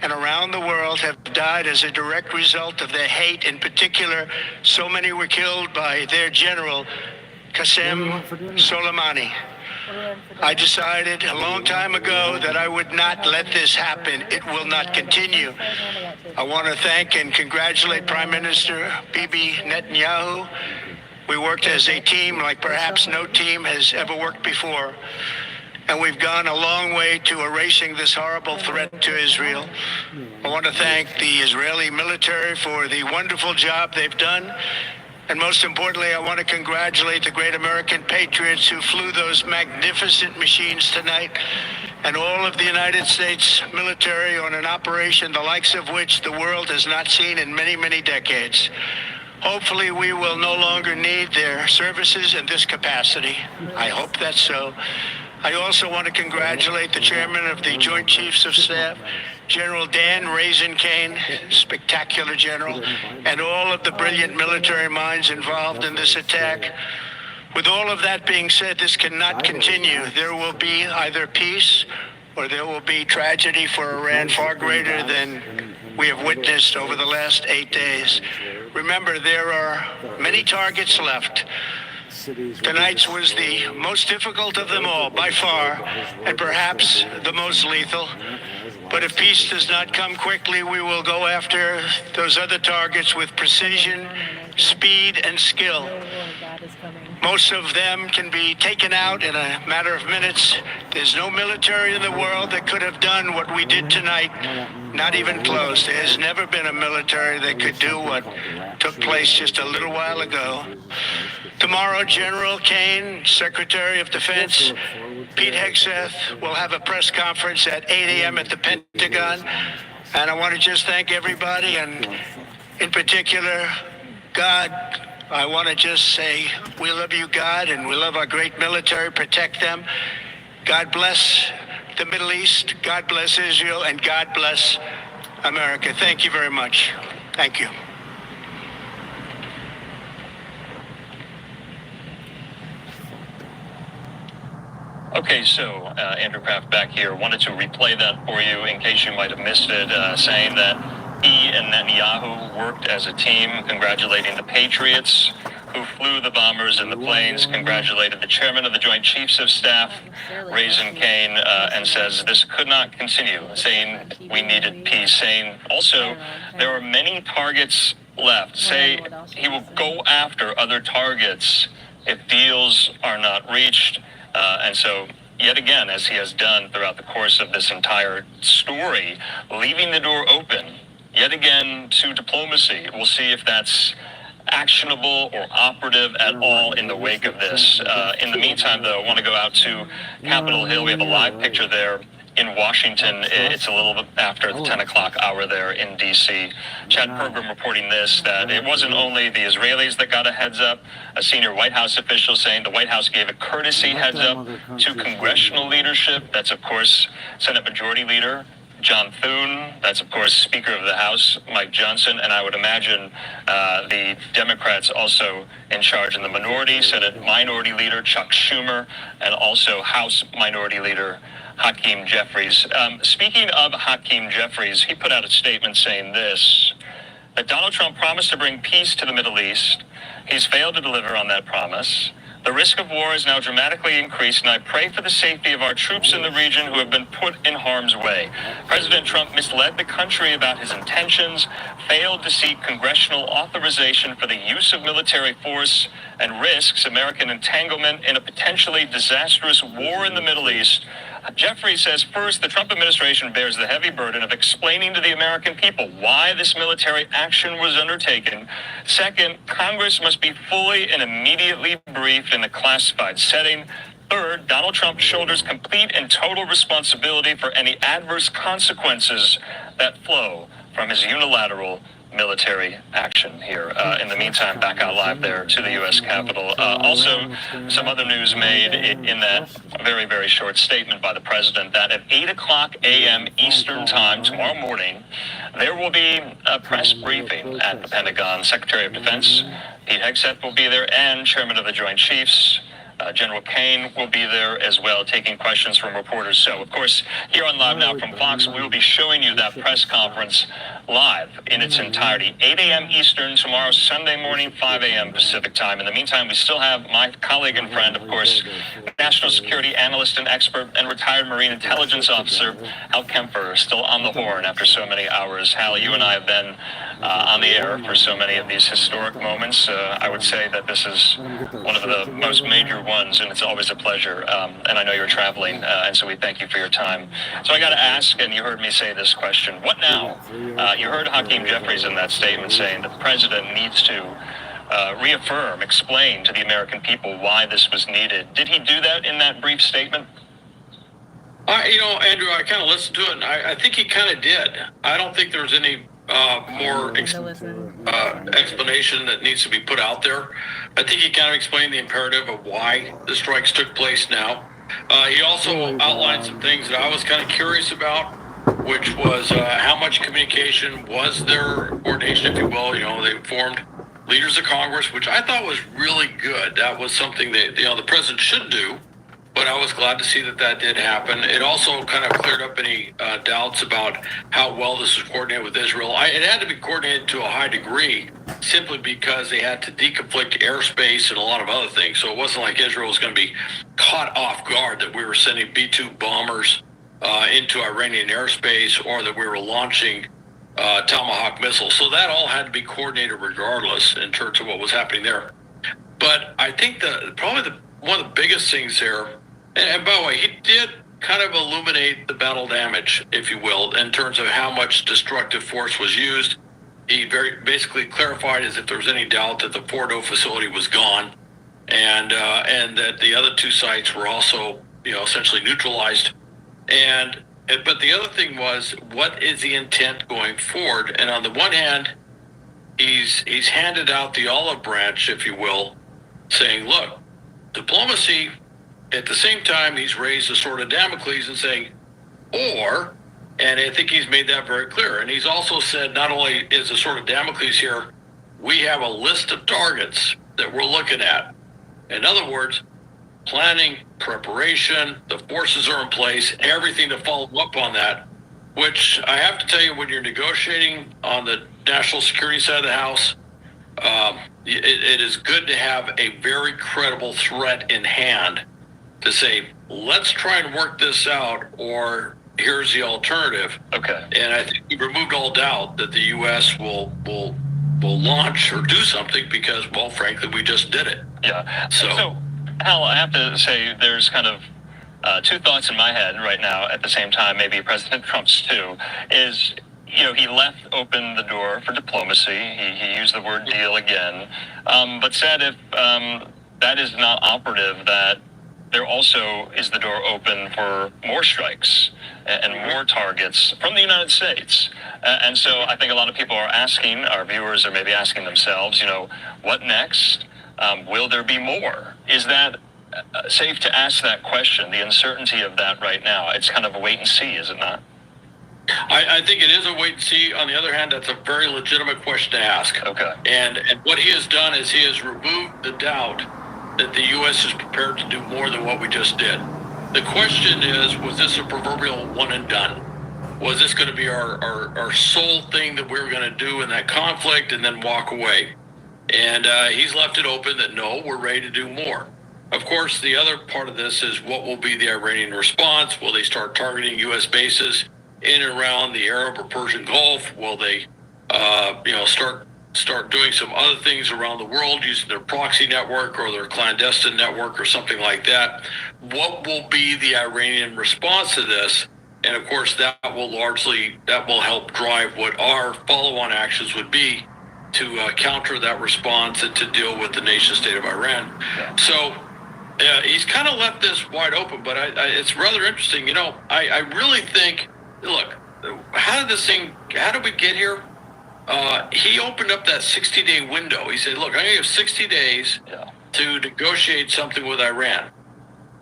and around the world have died as a direct result of their hate. In particular, so many were killed by their general, Qasem Soleimani. I decided a long time ago that I would not let this happen. It will not continue. I want to thank and congratulate Prime Minister Bibi Netanyahu. We worked as a team like perhaps no team has ever worked before. And we've gone a long way to erasing this horrible threat to Israel. I want to thank the Israeli military for the wonderful job they've done. And most importantly, I want to congratulate the great American patriots who flew those magnificent machines tonight, and all of the United States military on an operation the likes of which the world has not seen in many, many decades. Hopefully, we will no longer need their services in this capacity. I hope that's so. I also want to congratulate the chairman of the Joint Chiefs of Staff, General Dan Raisin Kane, spectacular general, and all of the brilliant military minds involved in this attack. With all of that being said, this cannot continue. There will be either peace or there will be tragedy for Iran far greater than we have witnessed over the last 8 days. Remember, there are many targets left. Tonight's was the most difficult of them all, by far, and perhaps the most lethal. But if peace does not come quickly, we will go after those other targets with precision, speed, and skill. Most of them can be taken out in a matter of minutes. There's no military in the world that could have done what we did tonight, not even close. There has never been a military that could do what took place just a little while ago. Tomorrow, General Kane, Secretary of Defense, Pete Hegseth will have a press conference at 8 a.m. at the Pentagon. And I want to just thank everybody, and in particular, God. I want to just say we love you, God, and we love our great military. Protect them. God bless the Middle East. God bless Israel, and God bless America. Thank you very much. Thank you. Okay, so Andrew Kraft back here. Wanted to replay that for you in case you might have missed it, saying that he and Netanyahu worked as a team, congratulating the Patriots who flew the bombers and the planes, congratulated the chairman of the Joint Chiefs of Staff, Raisin Kane, and says this could not continue, saying we needed peace, saying also there are many targets left, say he will go after other targets if deals are not reached, and so yet again, as he has done throughout the course of this entire story, leaving the door open yet again to diplomacy. We'll see if that's actionable or operative at all in the wake of this. In the meantime, though, I want to go out to Capitol Hill. We have a live picture there in Washington. It's a little bit after the 10 o'clock hour there in D.C. Chad Pergram reporting this, that it wasn't only the Israelis that got a heads up. A senior White House official saying the White House gave a courtesy heads up to congressional leadership. That's, of course, Senate Majority Leader John Thune. That's, of course, Speaker of the House Mike Johnson. And I would imagine the Democrats also in charge in the minority, Senate Minority Leader Chuck Schumer, and also House Minority Leader Hakeem Jeffries. Speaking of Hakeem Jeffries, he put out a statement saying this, that Donald Trump promised to bring peace to the Middle East. He's failed to deliver on that promise. The risk of war is now dramatically increased, and I pray for the safety of our troops in the region who have been put in harm's way. President Trump misled the country about his intentions, failed to seek congressional authorization for the use of military force, and risks American entanglement in a potentially disastrous war in the Middle East. Jeffries says, first, the Trump administration bears the heavy burden of explaining to the American people why this military action was undertaken. Second, Congress must be fully and immediately briefed in a classified setting. Third, Donald Trump shoulders complete and total responsibility for any adverse consequences that flow from his unilateral military action here. In the meantime, back out live there to the U.S. Capitol. Also, some other news made in that very, very short statement by the president that at 8 o'clock a.m. Eastern time tomorrow morning, there will be a press briefing at the Pentagon. Secretary of Defense Pete Hegseth will be there, and Chairman of the Joint Chiefs General Kane will be there as well, taking questions from reporters. So, of course, here on Live Now from Fox, we will be showing you that press conference live in its entirety. 8 a.m. Eastern tomorrow, Sunday morning, 5 a.m. Pacific time. In the meantime, we still have my colleague and friend, of course, national security analyst and expert and retired Marine intelligence officer, Hal Kemper, still on the horn after so many hours. Hal, you and I have been on the air for so many of these historic moments. I would say that this is one of the most major ones, and it's always a pleasure. And I know you're traveling, and so we thank you for your time. So I got to ask, and you heard me say this question, what now? You heard Hakeem Jeffries in that statement saying that the president needs to reaffirm, explain to the American people why this was needed. Did he do that in that brief statement? Andrew, I kind of listened to it, and I think he kind of did. I don't think there's any more explanation that needs to be put out there. I think he kind of explained the imperative of why the strikes took place now. He also outlined some things that I was kind of curious about, which was how much communication was there, coordination, if you will. They formed leaders of Congress, which I thought was really good. That was something that, the president should do. But I was glad to see that did happen. It also kind of cleared up any doubts about how well this was coordinated with Israel. It had to be coordinated to a high degree simply because they had to deconflict airspace and a lot of other things. So it wasn't like Israel was going to be caught off guard that we were sending B-2 bombers into Iranian airspace or that we were launching Tomahawk missiles. So that all had to be coordinated regardless in terms of what was happening there. But I think one of the biggest things there, and by the way, he did kind of illuminate the battle damage, if you will, in terms of how much destructive force was used. He basically clarified as if there was any doubt that the Fordo facility was gone, and that the other two sites were also, essentially neutralized. But the other thing was, what is the intent going forward? And on the one hand, he's handed out the olive branch, if you will, saying, look, diplomacy, at the same time, he's raised a sword of Damocles and saying, and I think he's made that very clear. And he's also said, not only is the sword of Damocles here, we have a list of targets that we're looking at. In other words, planning, preparation, the forces are in place, everything to follow up on that which I have to tell you, when you're negotiating on the national security side of the house, it is good to have a very credible threat in hand to say, let's try and work this out, or here's the alternative. Okay. And I think we've removed all doubt that the U.S. will launch or do something because, well, frankly, we just did it. Yeah. So Hal, I have to say there's kind of two thoughts in my head right now at the same time, maybe President Trump's too, is, you know, he left open the door for diplomacy. He used the word deal again, but said if that is not operative, that there also is the door open for more strikes and more targets from the United States. And so I think a lot of people are asking, our viewers are maybe asking themselves, you know, what next? Will there be more? Is that safe to ask that question, the uncertainty of that right now? It's kind of a wait and see, is it not? I think it is a wait and see. On the other hand, that's a very legitimate question to ask. Okay. And what he has done is he has removed the doubt that the U.S. is prepared to do more than what we just did. The question is, was this a proverbial one and done? Was this going to be our sole thing that we were going to do in that conflict and then walk away? And he's left it open that, no, we're ready to do more. Of course, the other part of this is, what will be the Iranian response? Will they start targeting U.S. bases in and around the Arab or Persian Gulf? Will they, start doing some other things around the world using their proxy network or their clandestine network or something like that? What will be the Iranian response to this? And of course, that will help drive what our follow-on actions would be to counter that response and to deal with the nation state of Iran. So he's kind of left this wide open, but it's rather interesting. You know, I really think, look, how did we get here? He opened up that 60-day window. He said, look, I'm going to have 60 days to negotiate something with Iran.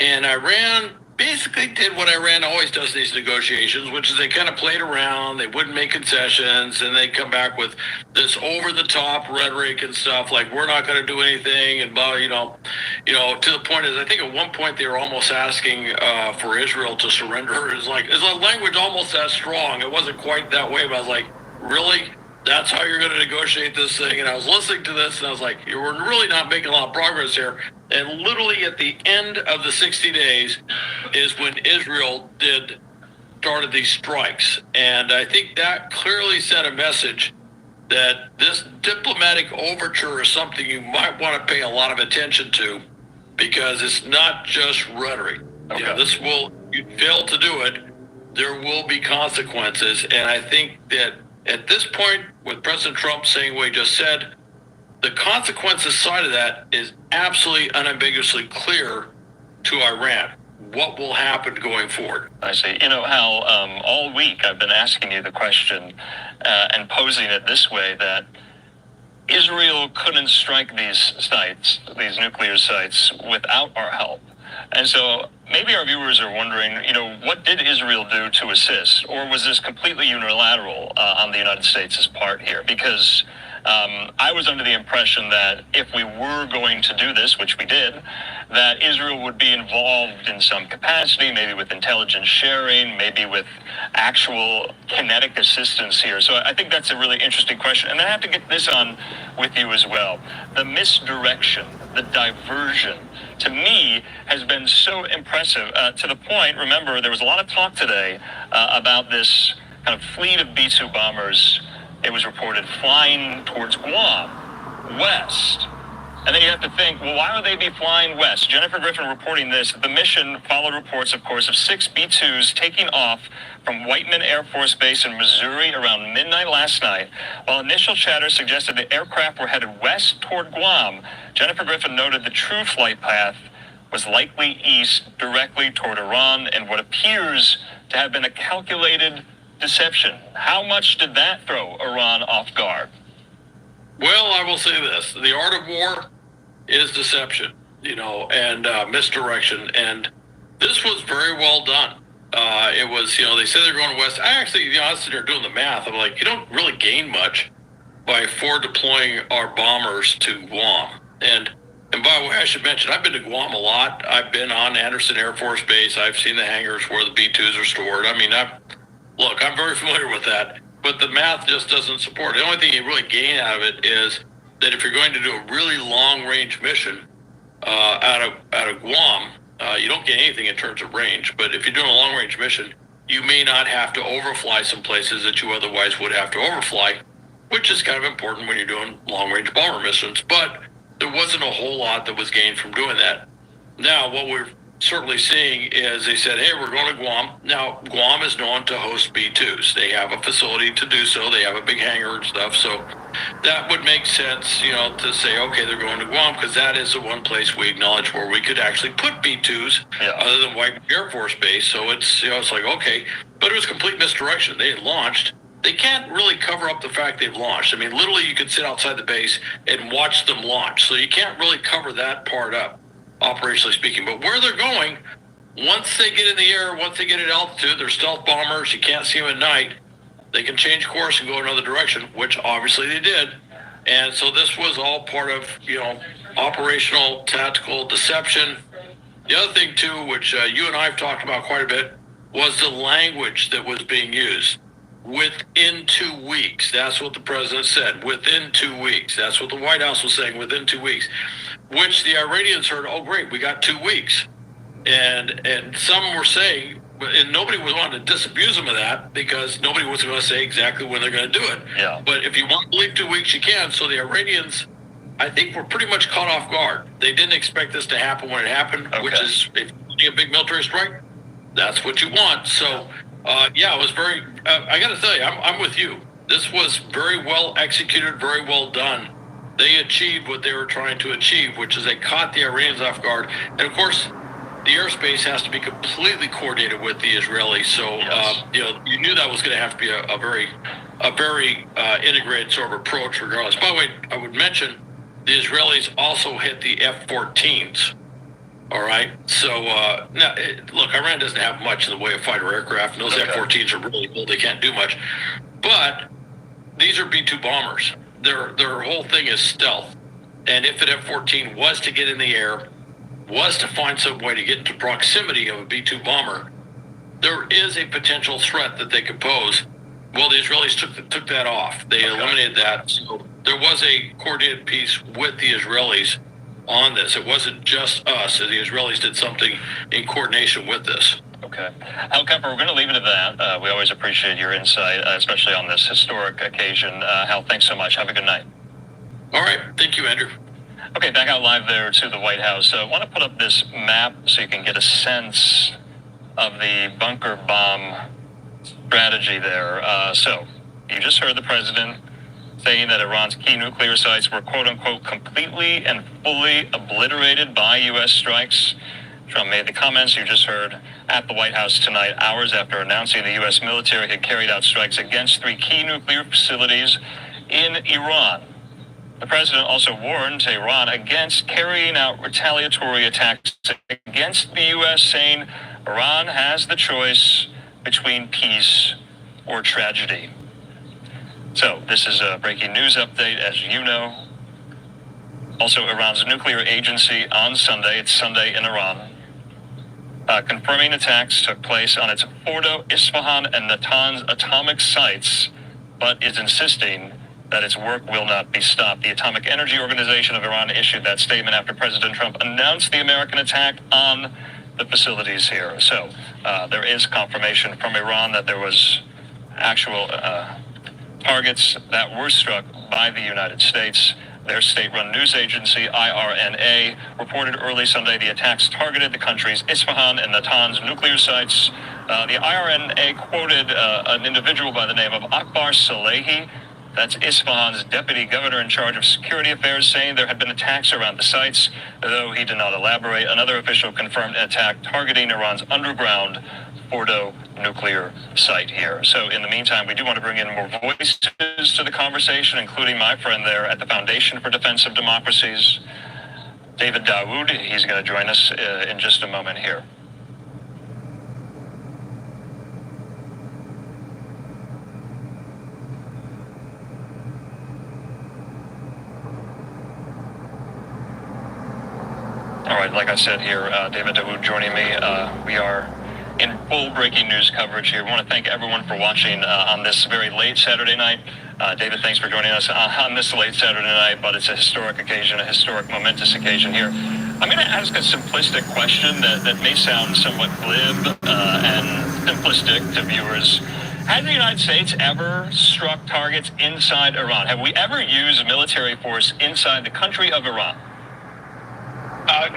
And Iran basically did what Iran always does in these negotiations, which is they kind of played around. They wouldn't make concessions, and they come back with this over-the-top rhetoric and stuff like, we're not going to do anything, and blah, to the point is, I think at one point they were almost asking for Israel to surrender. Is the language almost that strong? It wasn't quite that way, but I was like, really? That's how you're going to negotiate this thing? And I was listening to this, and I was like, we're really not making a lot of progress here. And literally at the end of the 60 days is when Israel started these strikes. And I think that clearly sent a message that this diplomatic overture is something you might want to pay a lot of attention to, because it's not just rhetoric. Okay. You fail to do it, there will be consequences. And I think that at this point, with President Trump saying what he just said, the consequences side of that is absolutely unambiguously clear to Iran. What will happen going forward? I see. You know, Hal, all week I've been asking you the question and posing it this way, that Israel couldn't strike these sites, these nuclear sites, without our help. And so maybe our viewers are wondering, what did Israel do to assist? Or was this completely unilateral on the United States' part here? Because I was under the impression that if we were going to do this, which we did, that Israel would be involved in some capacity, maybe with intelligence sharing, maybe with actual kinetic assistance here. So I think that's a really interesting question. And I have to get this on with you as well. The misdirection, the diversion, to me, has been so impressive, to the point, remember, there was a lot of talk today about this kind of fleet of B-2 bombers, it was reported, flying towards Guam, west. And then you have to think, well, why would they be flying west? Jennifer Griffin reporting this. The mission followed reports, of course, of 6 B-2s taking off from Whiteman Air Force Base in Missouri around midnight last night. While initial chatter suggested the aircraft were headed west toward Guam, Jennifer Griffin noted the true flight path was likely east, directly toward Iran, and what appears to have been a calculated deception. How much did that throw Iran off guard? Well, I will say this. The art of war is deception, and misdirection. And this was very well done. It was, they said they're going west. I actually, I was sitting there doing the math. I'm like, you don't really gain much by deploying our bombers to Guam. And by the way, I should mention, I've been to Guam a lot. I've been on Anderson Air Force Base. I've seen the hangars where the B-2s are stored. I mean, look, I'm very familiar with that, but the math just doesn't support it. The only thing you really gain out of it is that if you're going to do a really long-range mission out of Guam, you don't get anything in terms of range. But if you're doing a long-range mission, you may not have to overfly some places that you otherwise would have to overfly, which is kind of important when you're doing long-range bomber missions. But there wasn't a whole lot that was gained from doing that. Now, what we're certainly seeing is they said, hey, we're going to Guam. Now, Guam is known to host B-2s. They have a facility to do so. They have a big hangar and stuff. So that would make sense, to say, okay, they're going to Guam, because that is the one place we acknowledge where we could actually put B-2s other than White Air Force Base. So it's, it's like, okay, but it was complete misdirection. They had launched. They can't really cover up the fact they've launched. I mean, literally you could sit outside the base and watch them launch. So you can't really cover that part up, operationally speaking. But where they're going, once they get in the air, once they get at altitude, they're stealth bombers. You can't see them at night. They can change course and go another direction, which obviously they did. And so this was all part of, operational, tactical deception. The other thing, too, which you and I have talked about quite a bit, was the language that was being used. Within 2 weeks. That's what the president said. Within 2 weeks. That's what the White House was saying, within 2 weeks. Which the Iranians heard, oh, great, we got 2 weeks. And some were saying, and nobody was wanting to disabuse them of that, because nobody was going to say exactly when they're going to do it. Yeah. But if you want to believe 2 weeks, you can. So the Iranians, I think, were pretty much caught off guard. They didn't expect this to happen when it happened, which is, if you a big military strike, that's what you want. So, it was very, I got to tell you, I'm with you. This was very well executed, very well done. They achieved what they were trying to achieve, which is they caught the Iranians off guard. And of course, the airspace has to be completely coordinated with the Israelis. So, you knew that was going to have to be a very integrated sort of approach regardless. By the way, I would mention the Israelis also hit the F-14s. All right. So, now, look, Iran doesn't have much in the way of fighter aircraft, and those F-14s are really old. They can't do much. But these are B-2 bombers. Their whole thing is stealth. And if an F-14 was to get in the air, was to find some way to get into proximity of a B-2 bomber, there is a potential threat that they could pose. Well, the Israelis took that off. They eliminated that. So there was a coordinated piece with the Israelis on this. It wasn't just us. The Israelis did something in coordination with this. Okay. Hal Kemper, we're going to leave it at that. We always appreciate your insight, especially on this historic occasion. Hal, thanks so much. Have a good night. All right. Thank you, Andrew. Okay, back out live there to the White House. I want to put up this map so you can get a sense of the bunker bomb strategy there. So you just heard the president saying that Iran's key nuclear sites were, quote-unquote, completely and fully obliterated by U.S. strikes. Trump made the comments you just heard at the White House tonight, hours after announcing the U.S. military had carried out strikes against 3 key nuclear facilities in Iran. The president also warned Iran against carrying out retaliatory attacks against the U.S., saying Iran has the choice between peace or tragedy. So this is a breaking news update, as you know. Also, Iran's nuclear agency on Sunday, it's Sunday in Iran, confirming attacks took place on its Fordo, Isfahan, and Natanz atomic sites, but is insisting that its work will not be stopped. The Atomic Energy Organization of Iran issued that statement after President Trump announced the American attack on the facilities here. So there is confirmation from Iran that there was actual targets that were struck by the United States. Their state-run news agency, IRNA, reported early Sunday the attacks targeted the country's Isfahan and Natanz nuclear sites. The IRNA quoted an individual by the name of Akbar Salehi, that's Isfahan's deputy governor in charge of security affairs, saying there had been attacks around the sites, though he did not elaborate. Another official confirmed an attack targeting Iran's underground Fordo nuclear site here. So in the meantime, we do want to bring in more voices to the conversation, including my friend there at the Foundation for Defense of Democracies, David Dawood. He's going to join us in just a moment here. All right, like I said here, David Dawood joining me. We are in full breaking news coverage here. We want to thank everyone for watching on this very late Saturday night. David, thanks for joining us on this late Saturday night, but it's a historic occasion, a historic, momentous occasion here. I'm going to ask a simplistic question that may sound somewhat glib and simplistic to viewers. Has the United States ever struck targets inside Iran? Have we ever used military force inside the country of Iran?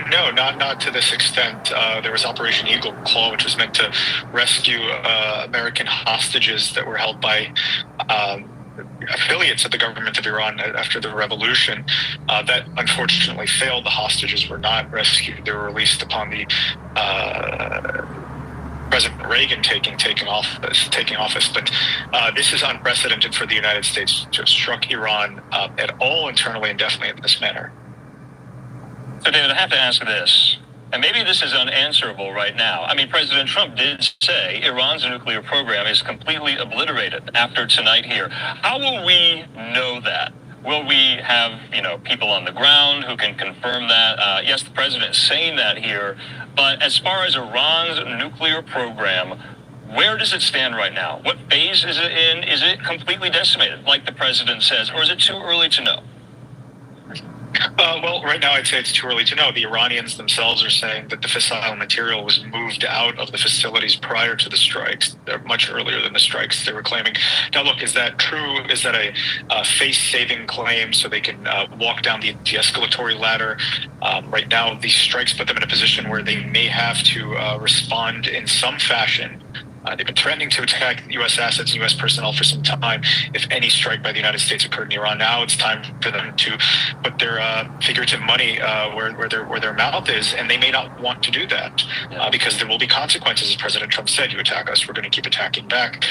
No, not to this extent. There was Operation Eagle Claw, which was meant to rescue American hostages that were held by affiliates of the government of Iran after the revolution. That unfortunately failed. The hostages were not rescued. They were released upon the President Reagan taking office. But this is unprecedented for the United States to have struck Iran at all internally and definitely in this manner. So, David, I have to ask this, and maybe this is unanswerable right now. I mean, President Trump did say Iran's nuclear program is completely obliterated after tonight here. How will we know that? Will we have, people on the ground who can confirm that? Yes, the president is saying that here, but as far as Iran's nuclear program, where does it stand right now? What phase is it in? Is it completely decimated, like the president says, or is it too early to know? Well, right now I'd say it's too early to know. The Iranians themselves are saying that the fissile material was moved out of the facilities prior to the strikes. They're much earlier than the strikes they were claiming. Now, look, is that true? Is that a face-saving claim so they can walk down the de-escalatory ladder? Right now, these strikes put them in a position where they may have to respond in some fashion. They've been threatening to attack U.S. assets and U.S. personnel for some time if any strike by the United States occurred in Iran. Now it's time for them to put their figurative money where their mouth is, and they may not want to do that because there will be consequences. As President Trump said, you attack us, we're going to keep attacking back.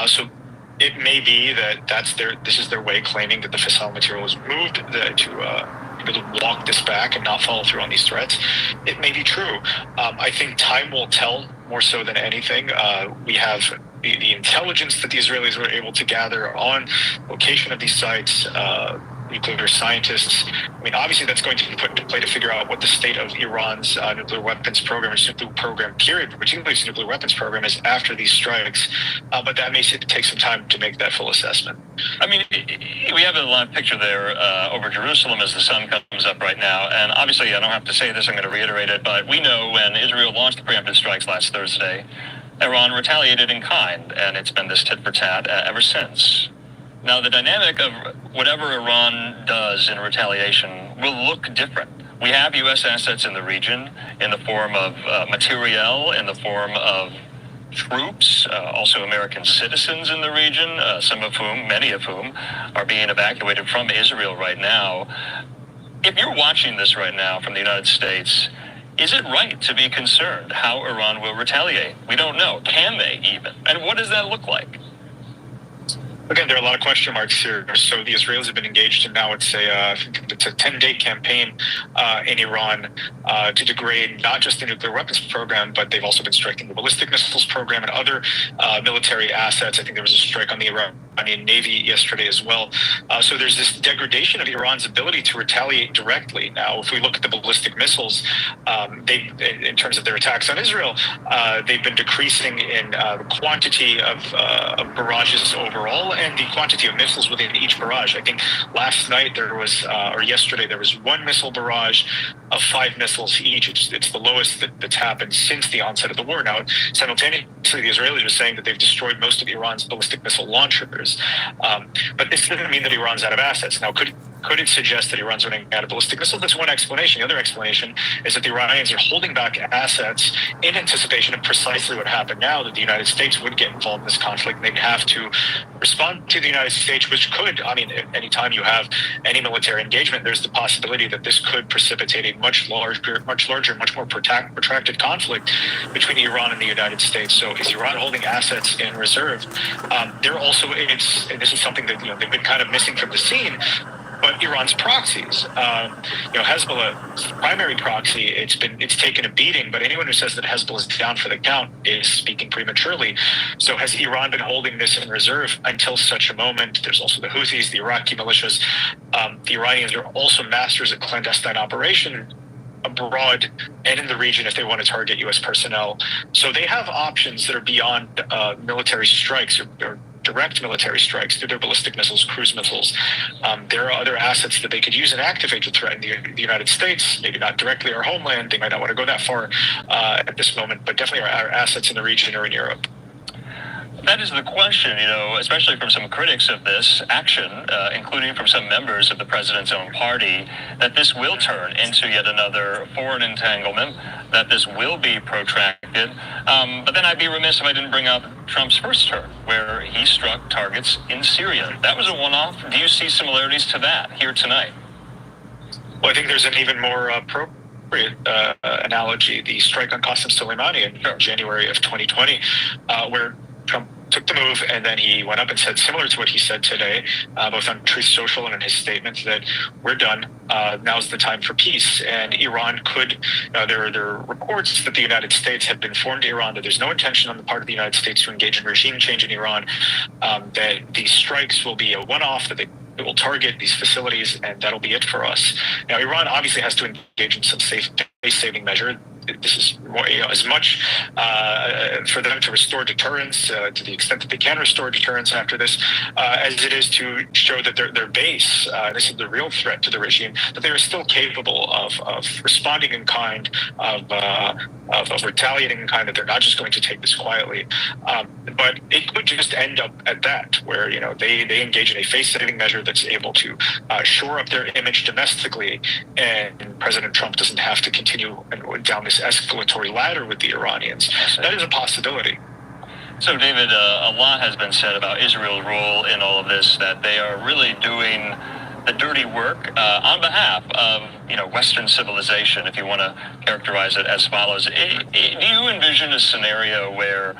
So it may be that this is their way claiming that the fissile material was moved to walk this back and not follow through on these threats. It may be true. I think time will tell more so than anything. We have the intelligence that the Israelis were able to gather on location of these sites, nuclear scientists. I mean, obviously that's going to be put into play to figure out what the state of Iran's nuclear weapons program, or nuclear program period, particularly its nuclear weapons program, is after these strikes. But that may take some time to make that full assessment. I mean, we have a live picture there over Jerusalem as the sun comes up right now. And obviously, I don't have to say this, I'm going to reiterate it, but we know when Israel launched the preemptive strikes last Thursday, Iran retaliated in kind, and it's been this tit for tat ever since. Now, the dynamic of whatever Iran does in retaliation will look different. We have U.S. assets in the region in the form of materiel, in the form of troops, also American citizens in the region, many of whom are being evacuated from Israel right now. If you're watching this right now from the United States, is it right to be concerned how Iran will retaliate? We don't know. Can they even? And what does that look like? Again, there are a lot of question marks here. So the Israelis have been engaged in now, it's a 10-day campaign in Iran to degrade not just the nuclear weapons program, but they've also been striking the ballistic missiles program and other military assets. I think there was a strike on the Iranian Navy yesterday as well. So there's this degradation of Iran's ability to retaliate directly. Now, if we look at the ballistic missiles, in terms of their attacks on Israel, they've been decreasing in the quantity of barrages overall, and the quantity of missiles within each barrage. I think last night or yesterday, there was one missile barrage of 5 missiles each. It's the lowest that's happened since the onset of the war. Now, simultaneously, the Israelis are saying that they've destroyed most of Iran's ballistic missile launchers. But this doesn't mean that Iran's out of assets. Now, could it suggest that Iran's running out of ballistic missiles? That's one explanation. The other explanation is that the Iranians are holding back assets in anticipation of precisely what happened now, that the United States would get involved in this conflict, and they'd have to respond to the United States, which could, anytime you have any military engagement, there's the possibility that this could precipitate a much larger, much more protracted conflict between Iran and the United States. So is Iran holding assets in reserve? They're also, and this is something that they've been kind of missing from the scene, but Iran's proxies, Hezbollah's primary proxy, it's taken a beating, but anyone who says that Hezbollah is down for the count is speaking prematurely. So has Iran been holding this in reserve until such a moment? There's also the Houthis, the Iraqi militias. The Iranians are also masters at clandestine operation. abroad and in the region if they want to target U.S. personnel. So they have options that are beyond military strikes or direct military strikes through their ballistic missiles, cruise missiles. There are other assets that they could use and activate to threaten the United States, maybe not directly our homeland. They might not want to go that far at this moment, but definitely our assets in the region or in Europe. That is the question, especially from some critics of this action, including from some members of the president's own party, that this will turn into yet another foreign entanglement, that this will be protracted. But then I'd be remiss if I didn't bring up Trump's first term, where he struck targets in Syria. That was a one-off. Do you see similarities to that here tonight? Well, I think there's an even more appropriate analogy, the strike on Qasem Soleimani in January of 2020, where Trump took the move and then he went up and said similar to what he said today, both on Truth Social and in his statement, that we're done. Now's the time for peace. And Iran could, there are reports that the United States have informed Iran that there's no intention on the part of the United States to engage in regime change in Iran, that these strikes will be a one-off, that they will target these facilities, and that'll be it for us. Now, Iran obviously has to engage in some face-saving measure. This is more, as much for them to restore deterrence to the extent that they can restore deterrence after this, as it is to show that their base, this is the real threat to the regime, that they are still capable of responding in kind, of retaliating in kind, that they're not just going to take this quietly. But it could just end up at that, where they engage in a face-saving measure that's able to shore up their image domestically, and President Trump doesn't have to continue down this escalatory ladder with the Iranians. That is a possibility. So, David, a lot has been said about Israel's role in all of this, that they are really doing the dirty work on behalf of, Western civilization, if you want to characterize it as follows. Do you envision a scenario where,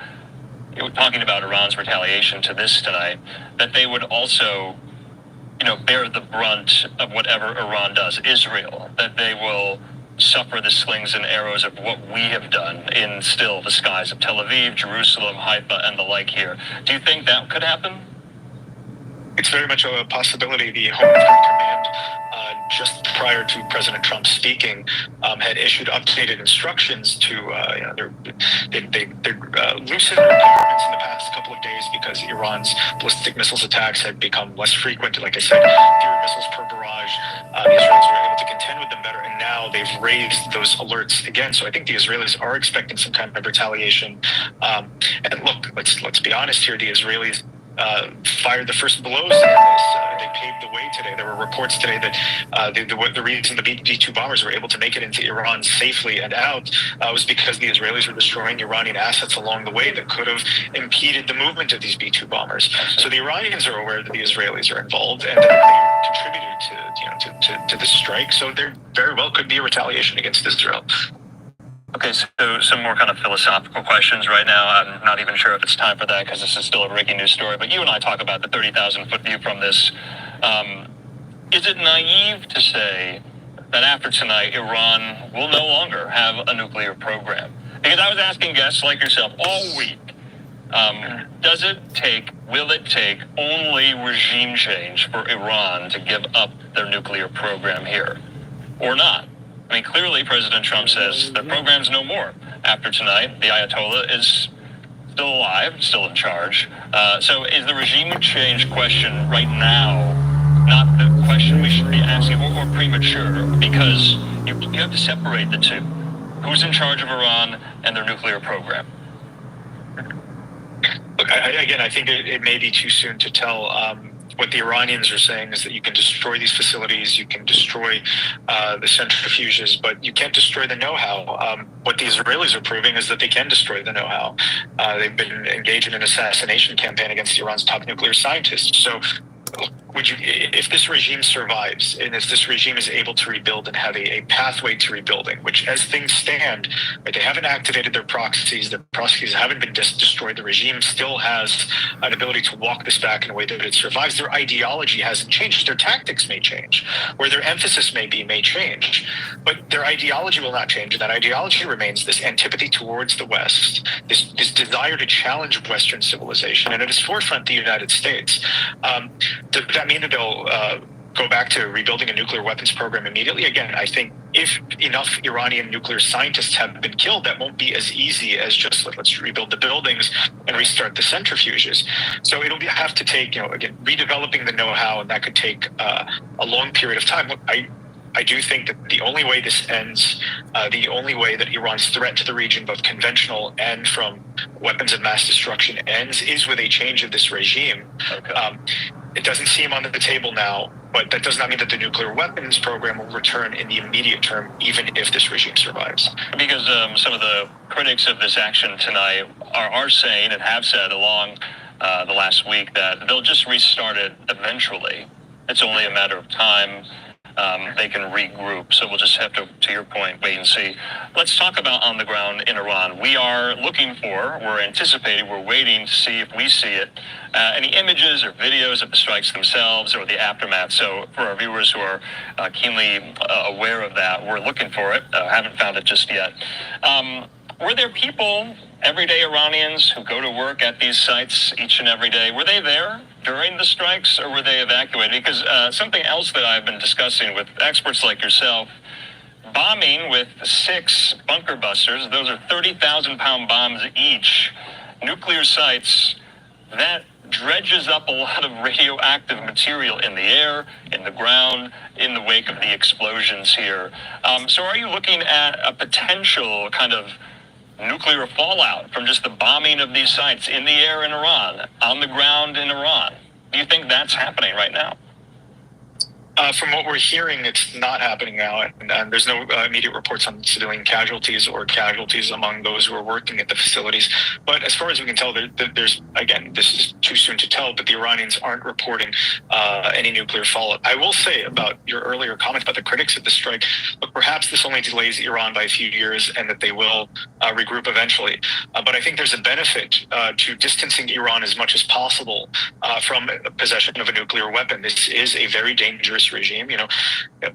talking about Iran's retaliation to this tonight, that they would also, bear the brunt of whatever Iran does, Israel, that they will suffer the slings and arrows of what we have done in still the skies of Tel Aviv, Jerusalem, Haifa, and the like here? Do you think that could happen? It's very much a possibility. The Home Front Command, just prior to President Trump speaking, had issued updated instructions to, they loosened requirements in the past couple of days because Iran's ballistic missiles attacks had become less frequent. Like I said, fewer missiles per barrage. The Israelis were able to contend with them better, and now they've raised those alerts again. So I think the Israelis are expecting some kind of retaliation. And look, let's be honest here. The Israelis fired the first blows in this. They paved the way today. There were reports today that the reason the B-2 bombers were able to make it into Iran safely and out was because the Israelis were destroying Iranian assets along the way that could have impeded the movement of these B-2 bombers. So the Iranians are aware that the Israelis are involved and that they contributed to this strike. So there very well could be a retaliation against Israel. Okay, so some more kind of philosophical questions right now. I'm not even sure if it's time for that because this is still a breaking news story. But you and I talk about the 30,000-foot view from this. Is it naive to say that after tonight, Iran will no longer have a nuclear program? Because I was asking guests like yourself all week, will it take only regime change for Iran to give up their nuclear program here or not? I mean, clearly President Trump says the program's no more. After tonight, the Ayatollah is still alive, still in charge. So is the regime change question right now not the question we should be asking, or premature? Because you have to separate the two. Who's in charge of Iran and their nuclear program? Look, I think it may be too soon to tell. What the Iranians are saying is that you can destroy these facilities, you can destroy the centrifuges, but you can't destroy the know-how. What the Israelis are proving is that they can destroy the know-how. They've been engaged in an assassination campaign against Iran's top nuclear scientists. So if this regime survives, and if this regime is able to rebuild and have a pathway to rebuilding, which as things stand, right, they haven't activated their proxies haven't been destroyed, the regime still has an ability to walk this back in a way that it survives. Their ideology hasn't changed. Their tactics may change. Where their emphasis may change. But their ideology will not change. And that ideology remains this antipathy towards the West, this desire to challenge Western civilization, and at its forefront, the United States. Does that mean that they'll go back to rebuilding a nuclear weapons program immediately. Again, I think if enough Iranian nuclear scientists have been killed, that won't be as easy as just let's rebuild the buildings and restart the centrifuges. So it'll have to take, again, redeveloping the know-how, and that could take a long period of time. Look, I do think that the only way this ends, the only way that Iran's threat to the region, both conventional and from weapons of mass destruction, ends, is with a change of this regime. Okay. It doesn't seem on the table now, but that does not mean that the nuclear weapons program will return in the immediate term, even if this regime survives. Because some of the critics of this action tonight are saying and have said along the last week that they'll just restart it eventually. It's only a matter of time. They can regroup. So we'll just have to your point, wait and see. Let's talk about on the ground in Iran. We are looking for, we're anticipating, we're waiting to see if we see it, any images or videos of the strikes themselves or the aftermath. So for our viewers who are keenly aware of that, we're looking for it. Haven't found it just yet. Were there people, everyday Iranians, who go to work at these sites each and every day? Were they there during the strikes, or were they evacuated? Because something else that I've been discussing with experts like yourself, bombing with 6 bunker busters, those are 30,000-pound bombs each, nuclear sites, that dredges up a lot of radioactive material in the air, in the ground, in the wake of the explosions here. So are you looking at a potential kind of nuclear fallout from just the bombing of these sites in the air in Iran, on the ground in Iran? Do you think that's happening right now? From what we're hearing, it's not happening now, and there's no immediate reports on civilian casualties or casualties among those who are working at the facilities. But as far as we can tell, there's, again, this is too soon to tell, but the Iranians aren't reporting any nuclear fallout. I will say about your earlier comment about the critics of the strike, but perhaps this only delays Iran by a few years and that they will regroup eventually. But I think there's a benefit to distancing Iran as much as possible from possession of a nuclear weapon. This is a very dangerous regime.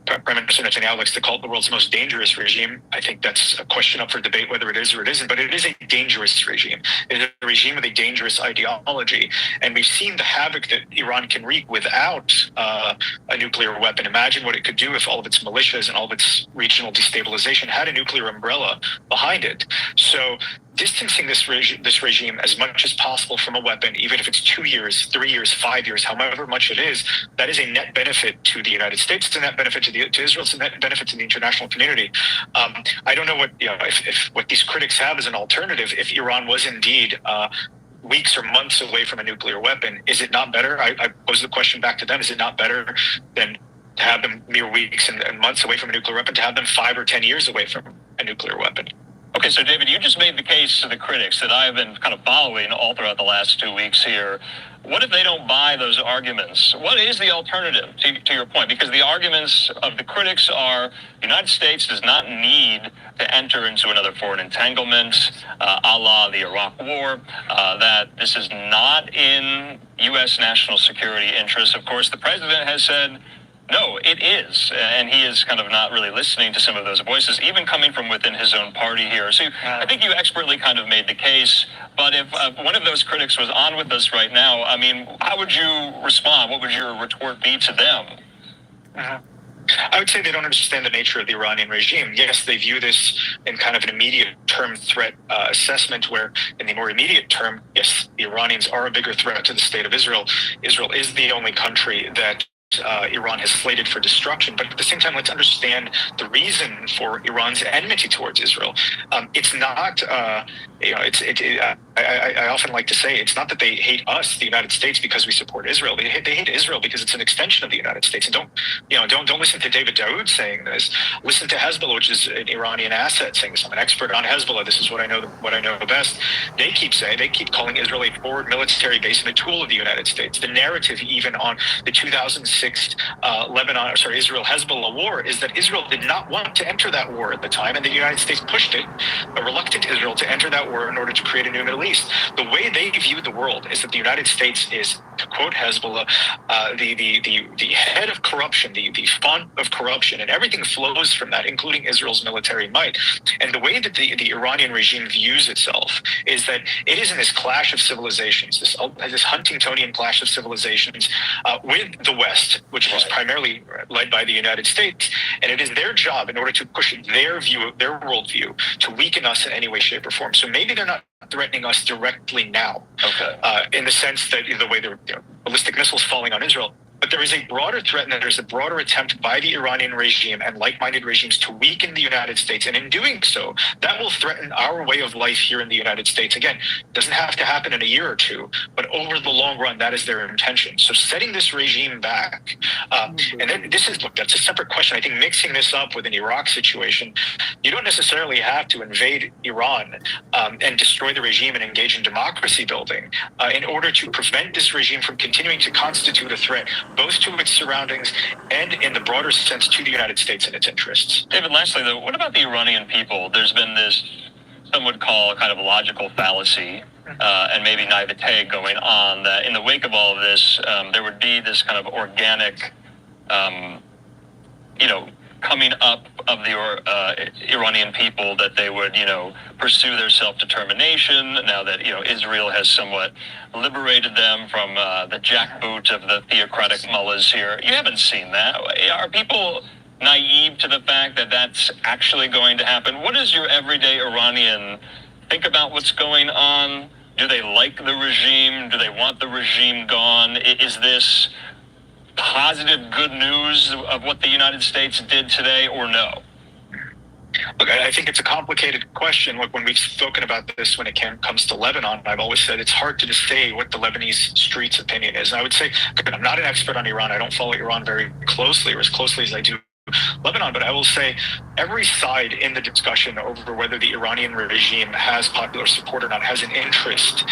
Prime Minister Netanyahu likes to call it the world's most dangerous regime. I think that's a question up for debate whether it is or it isn't, but it is a dangerous regime. It is a regime with a dangerous ideology, and we've seen the havoc that Iran can wreak without a nuclear weapon. Imagine what it could do if all of its militias and all of its regional destabilization had a nuclear umbrella behind it. So distancing this regime as much as possible from a weapon, even if it's 2 years, 3 years, 5 years, however much it is, that is a net benefit to the United States. It's a net benefit to Israel. It's a net benefit to the international community. I don't know what if what these critics have as an alternative. If Iran was indeed weeks or months away from a nuclear weapon, is it not better? I pose the question back to them: is it not better than to have them mere weeks and months away from a nuclear weapon, to have them 5 or 10 years away from a nuclear weapon? Okay, so David, you just made the case to the critics that I've been kind of following all throughout the last 2 weeks here. What if they don't buy those arguments? What is the alternative, to your point? Because the arguments of the critics are the United States does not need to enter into another foreign entanglement, a la the Iraq War, that this is not in U.S. national security interests. Of course, the president has said, no, it is. And he is kind of not really listening to some of those voices, even coming from within his own party here. So I think you expertly kind of made the case. But if one of those critics was on with us right now, I mean, how would you respond? What would your retort be to them? I would say they don't understand the nature of the Iranian regime. Yes, they view this in kind of an immediate term threat assessment, where in the more immediate term, yes, the Iranians are a bigger threat to the state of Israel. Israel is the only country that Iran has slated for destruction, but at the same time, let's understand the reason for Iran's enmity towards Israel. It's not, I often like to say, it's not that they hate us, the United States, because we support Israel. They hate Israel because it's an extension of the United States. And don't listen to David Daoud saying this. Listen to Hezbollah, which is an Iranian asset, saying this. I'm an expert on Hezbollah. This is what I know best. They keep calling Israel a forward military base and a tool of the United States. The narrative, even on the 2006 Israel-Hezbollah war, is that Israel did not want to enter that war at the time, and the United States pushed it, a reluctant Israel, to enter that war in order to create a new Middle East. The way they view the world is that the United States is to quote Hezbollah, the head of corruption, the font of corruption, and everything flows from that, including Israel's military might. And the way that the Iranian regime views itself is that it is in this clash of civilizations, this Huntingtonian clash of civilizations with the West, which is primarily led by the United States, and it is their job, in order to push their view, their worldview, to weaken us in any way, shape, or form. So maybe they're not threatening us directly now, in the sense that the way they're ballistic missiles falling on Israel. But there is a broader threat, and there's a broader attempt by the Iranian regime and like-minded regimes to weaken the United States. And in doing so, that will threaten our way of life here in the United States. Again, it doesn't have to happen in a year or two, but over the long run, that is their intention. So setting this regime back, and then that's a separate question. I think mixing this up with an Iraq situation, you don't necessarily have to invade Iran and destroy the regime and engage in democracy building in order to prevent this regime from continuing to constitute a threat, both to its surroundings and, in the broader sense, to the United States and its interests. David, lastly, though, what about the Iranian people? There's been this, some would call kind of logical fallacy and maybe naivete going on, that in the wake of all of this, there would be this kind of organic, coming up of the Iranian people, that they would, pursue their self-determination now that, Israel has somewhat liberated them from the jackboot of the theocratic mullahs here. You haven't seen that. Are people naive to the fact that that's actually going to happen? What does your everyday Iranian think about what's going on? Do they like the regime? Do they want the regime gone? Is this positive good news of what the United States did today, or no? Look, I think it's a complicated question. Look, when we've spoken about this, when it comes to Lebanon, I've always said it's hard to say what the Lebanese streets' opinion is. And I would say, I'm not an expert on Iran. I don't follow Iran very closely, or as closely as I do Lebanon, but I will say every side in the discussion over whether the Iranian regime has popular support or not has an interest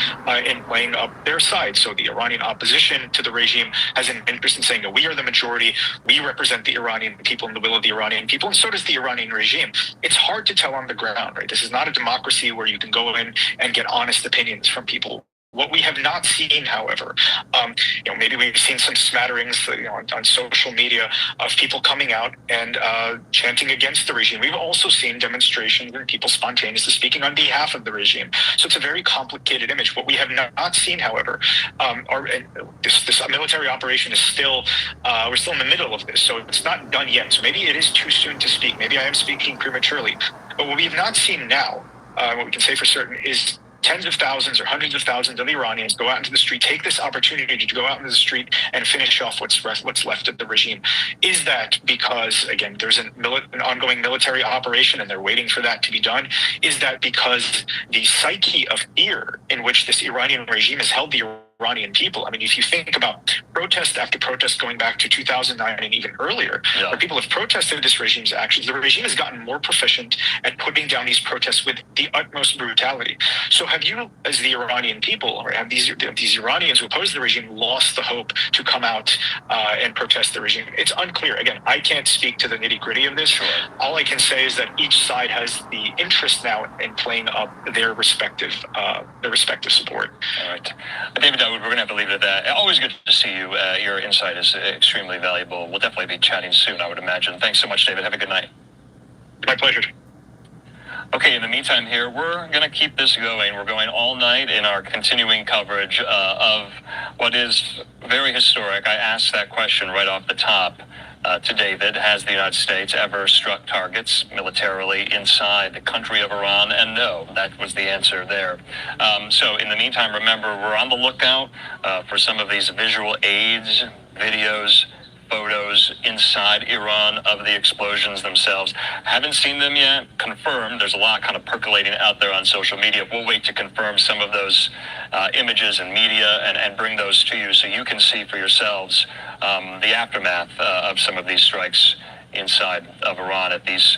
in playing up their side. So the Iranian opposition to the regime has an interest in saying that we are the majority, we represent the Iranian people and the will of the Iranian people, and so does the Iranian regime. It's hard to tell on the ground, right? This is not a democracy where you can go in and get honest opinions from people. What we have not seen, however, maybe we've seen some smatterings, on social media of people coming out and chanting against the regime. We've also seen demonstrations and people spontaneously speaking on behalf of the regime. So it's a very complicated image. What we have not seen, however, this military operation is still, we're still in the middle of this, so it's not done yet. So maybe it is too soon to speak. Maybe I am speaking prematurely. But what we have not seen now, what we can say for certain, is tens of thousands or hundreds of thousands of Iranians go out into the street, take this opportunity to go out into the street and finish off what's left of the regime. Is that because, again, there's an ongoing military operation and they're waiting for that to be done? Is that because the psyche of fear in which this Iranian regime has held the Iranian people? I mean, if you think about protest after protest going back to 2009 and even earlier, where people have protested this regime's actions, the regime has gotten more proficient at putting down these protests with the utmost brutality. So have you, as the Iranian people, or have these Iranians who oppose the regime, lost the hope to come out and protest the regime? It's unclear. Again, I can't speak to the nitty-gritty of this. Sure. All I can say is that each side has the interest now in playing up their respective support. All right. David, we're going to have to leave it at that. Always good to see you. Your insight is extremely valuable. We'll definitely be chatting soon, I would imagine. Thanks so much, David. Have a good night. My pleasure. Okay, in the meantime here, we're going to keep this going. We're going all night in our continuing coverage of what is very historic. I asked that question right off the top to David. Has the United States ever struck targets militarily inside the country of Iran? And no, that was the answer there. So in the meantime, remember, we're on the lookout for some of these visual aids, videos, photos inside Iran of the explosions themselves. Haven't seen them yet. Confirmed. There's a lot kind of percolating out there on social media. We'll wait to confirm some of those images and media and bring those to you so you can see for yourselves the aftermath of some of these strikes inside of Iran at these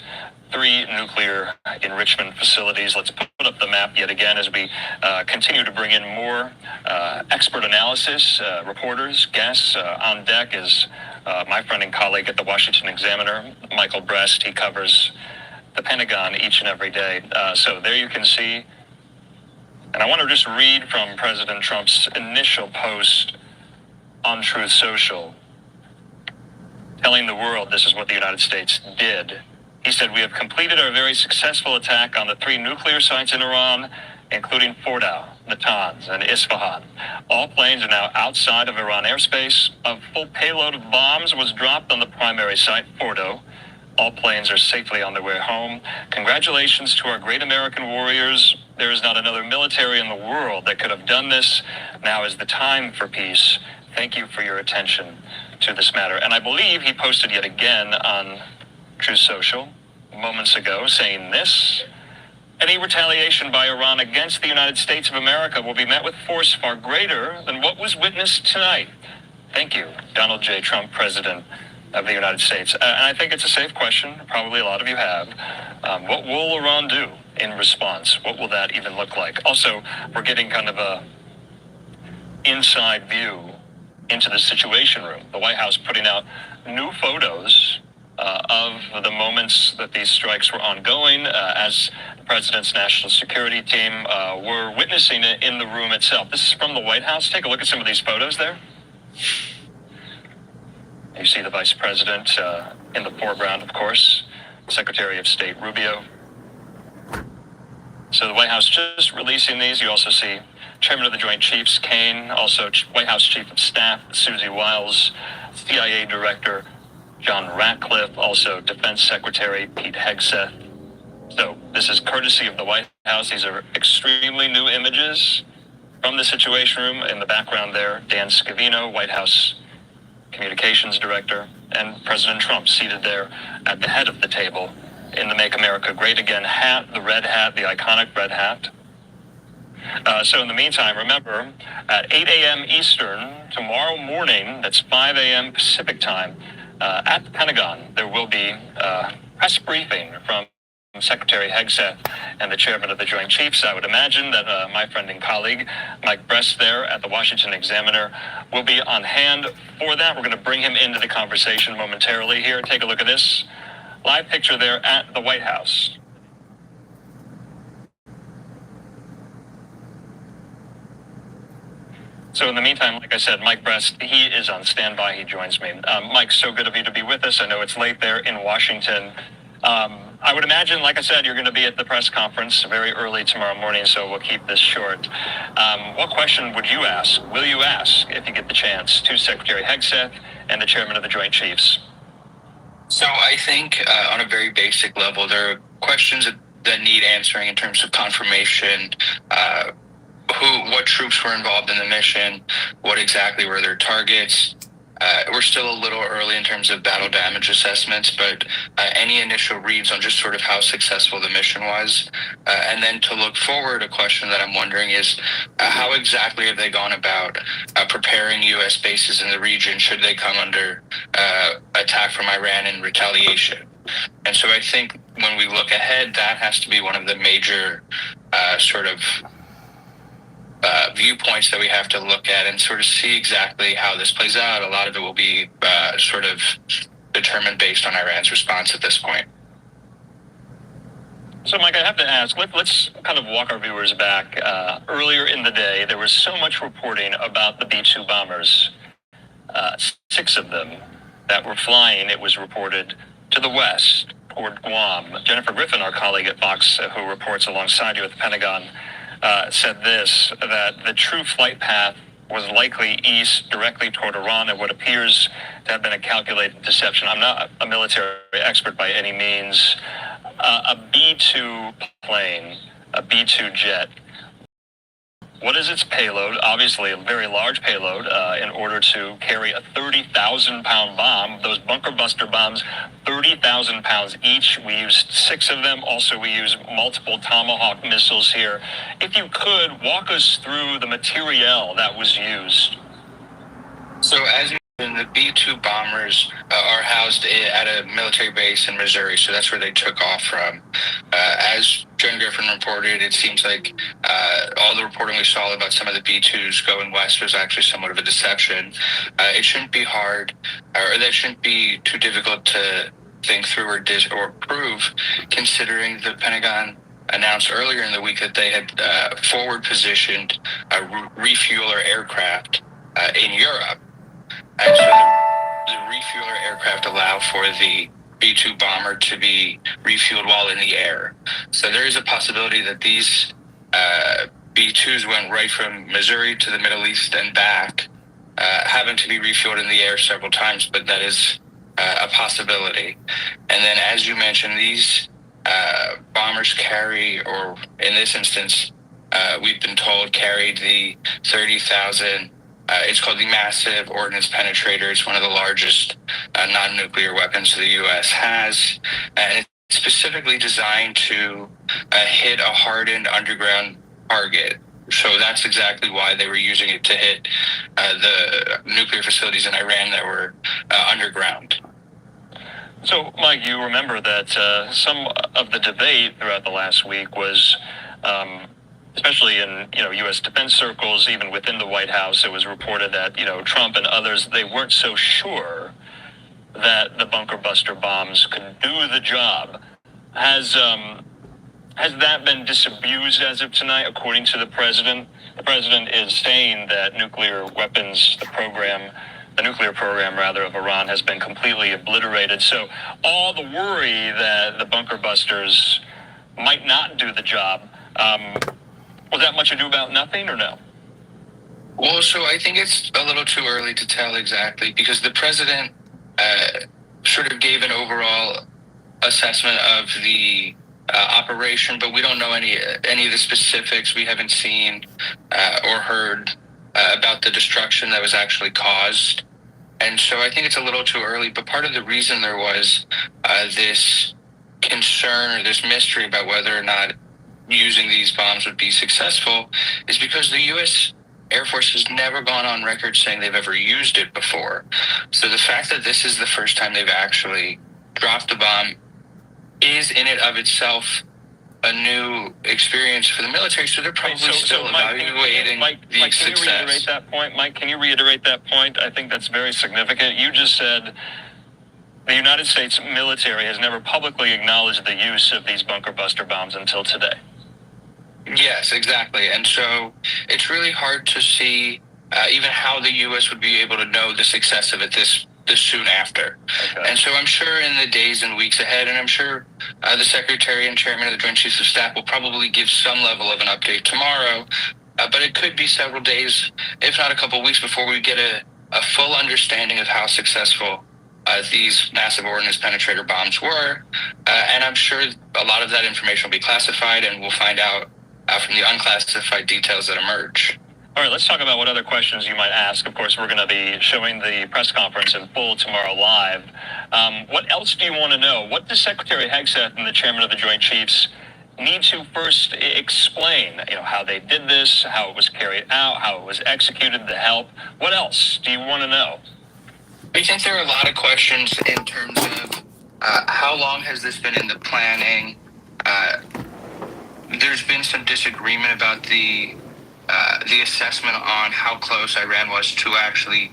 3 nuclear enrichment facilities. Let's put up the map yet again as we continue to bring in more expert analysis, reporters, guests. On deck is my friend and colleague at the Washington Examiner, Michael Brest. He covers the Pentagon each and every day. So there you can see. And I want to just read from President Trump's initial post on Truth Social, telling the world this is what the United States did. He said, "We have completed our very successful attack on the 3 nuclear sites in Iran, including Fordo, Natanz, and Isfahan. All planes are now outside of Iran airspace. A full payload of bombs was dropped on the primary site, Fordo. All planes are safely on their way home. Congratulations to our great American warriors. There is not another military in the world that could have done this. Now is the time for peace. Thank you for your attention to this matter." And I believe he posted yet again on Truth Social moments ago saying this: "Any retaliation by Iran against the United States of America will be met with force far greater than what was witnessed tonight. Thank you, Donald J. Trump, President of the United States." And I think it's a safe question. Probably a lot of you have. What will Iran do in response? What will that even look like? Also, we're getting kind of a inside view into the Situation Room. The White House putting out new photos of the moments that these strikes were ongoing as the president's national security team were witnessing it in the room itself. This is from the White House. Take a look at some of these photos there. You see the vice president in the foreground, of course, Secretary of State Rubio. So the White House just releasing these. You also see Chairman of the Joint Chiefs, Kane, also White House Chief of Staff, Susie Wiles, CIA Director John Ratcliffe, also Defense Secretary Pete Hegseth. So this is courtesy of the White House. These are extremely new images from the Situation Room. In the background there, Dan Scavino, White House Communications Director, and President Trump seated there at the head of the table in the Make America Great Again hat, the red hat, the iconic red hat. So in the meantime, remember, at 8 a.m. Eastern, tomorrow morning, that's 5 a.m. Pacific time, at the Pentagon, there will be a press briefing from Secretary Hegseth and the chairman of the Joint Chiefs. I would imagine that my friend and colleague, Mike Brest there at the Washington Examiner, will be on hand for that. We're going to bring him into the conversation momentarily here. Take a look at this live picture there at the White House. So in the meantime, like I said, Mike Brest, he is on standby. He joins me. Mike, so good of you to be with us. I know it's late there in Washington. I would imagine, like I said, you're going to be at the press conference very early tomorrow morning, so we'll keep this short. What question would you ask, will you ask, if you get the chance, to Secretary Hegseth and the chairman of the Joint Chiefs? So I think on a very basic level, there are questions that need answering in terms of confirmation, what troops were involved in the mission, what exactly were their targets. We're still a little early in terms of battle damage assessments, but any initial reads on just sort of how successful the mission was. And then to look forward, a question that I'm wondering is how exactly have they gone about preparing U.S. bases in the region should they come under attack from Iran in retaliation? And so I think when we look ahead, that has to be one of the major sort of viewpoints that we have to look at and sort of see exactly how this plays out. A lot of it will be sort of determined based on Iran's response at this point. So, Mike, I have to ask, let's kind of walk our viewers back. Earlier in the day, there was so much reporting about the B-2 bombers, 6 of them that were flying, it was reported, to the west, toward Guam. Jennifer Griffin, our colleague at Fox, who reports alongside you at the Pentagon, said this, that the true flight path was likely east directly toward Iran and what appears to have been a calculated deception. I'm not a military expert by any means. A B-2 plane, a B-2 jet, what is its payload? Obviously a very large payload in order to carry a 30,000-pound bomb. Those bunker buster bombs, 30,000 pounds each. We used 6 of them. Also, we use multiple Tomahawk missiles here. If you could, walk us through the materiel that was used. So as the B-2 bombers are housed at a military base in Missouri, so that's where they took off from. As Jen Griffin reported, it seems like all the reporting we saw about some of the B-2s going west was actually somewhat of a deception. It shouldn't be hard, or that shouldn't be too difficult to think through or prove, considering the Pentagon announced earlier in the week that they had forward positioned a refueler aircraft in Europe. And so the refueler aircraft allow for the B-2 bomber to be refueled while in the air. So there is a possibility that these B-2s went right from Missouri to the Middle East and back, having to be refueled in the air several times, but that is a possibility. And then, as you mentioned, these bombers carry, or in this instance, we've been told carried the 30,000. It's called the Massive Ordnance Penetrator. It's one of the largest non-nuclear weapons the U.S. has, and it's specifically designed to hit a hardened underground target. So that's exactly why they were using it to hit the nuclear facilities in Iran that were underground. So, Mike, you remember that some of the debate throughout the last week was, especially in U.S. defense circles, even within the White House, it was reported that Trump and others, they weren't so sure that the bunker buster bombs could do the job. Has that been disabused as of tonight, according to the president? The president is saying that nuclear weapons, the nuclear program of Iran has been completely obliterated. So all the worry that the bunker busters might not do the job, was that much ado about nothing or no? Well, so I think it's a little too early to tell exactly, because the president sort of gave an overall assessment of the operation, but we don't know any of the specifics. We haven't seen or heard about the destruction that was actually caused. And so I think it's a little too early, but part of the reason there was this concern or this mystery about whether or not using these bombs would be successful is because the U.S. Air Force has never gone on record saying they've ever used it before. So the fact that this is the first time they've actually dropped a bomb is in and of itself a new experience for the military, so they're probably still evaluating the success. Can you reiterate that point? Mike, can you reiterate that point? I think that's very significant. You just said the United States military has never publicly acknowledged the use of these bunker buster bombs until today. Yes, exactly. And so it's really hard to see even how the U.S. would be able to know the success of it this soon after. Okay. And so I'm sure in the days and weeks ahead, and I'm sure the Secretary and Chairman of the Joint Chiefs of Staff will probably give some level of an update tomorrow, but it could be several days, if not a couple of weeks, before we get a full understanding of how successful these massive ordnance penetrator bombs were. And I'm sure a lot of that information will be classified, and we'll find out from the unclassified details that emerge. All right, let's talk about what other questions you might ask. Of course, we're going to be showing the press conference in full tomorrow live. What else do you want to know? What does Secretary Hegseth and the Chairman of the Joint Chiefs need to first explain? How they did this, how it was carried out, how it was executed, the help. What else do you want to know? I think there are a lot of questions in terms of how long has this been in the planning? There's been some disagreement about the assessment on how close Iran was to actually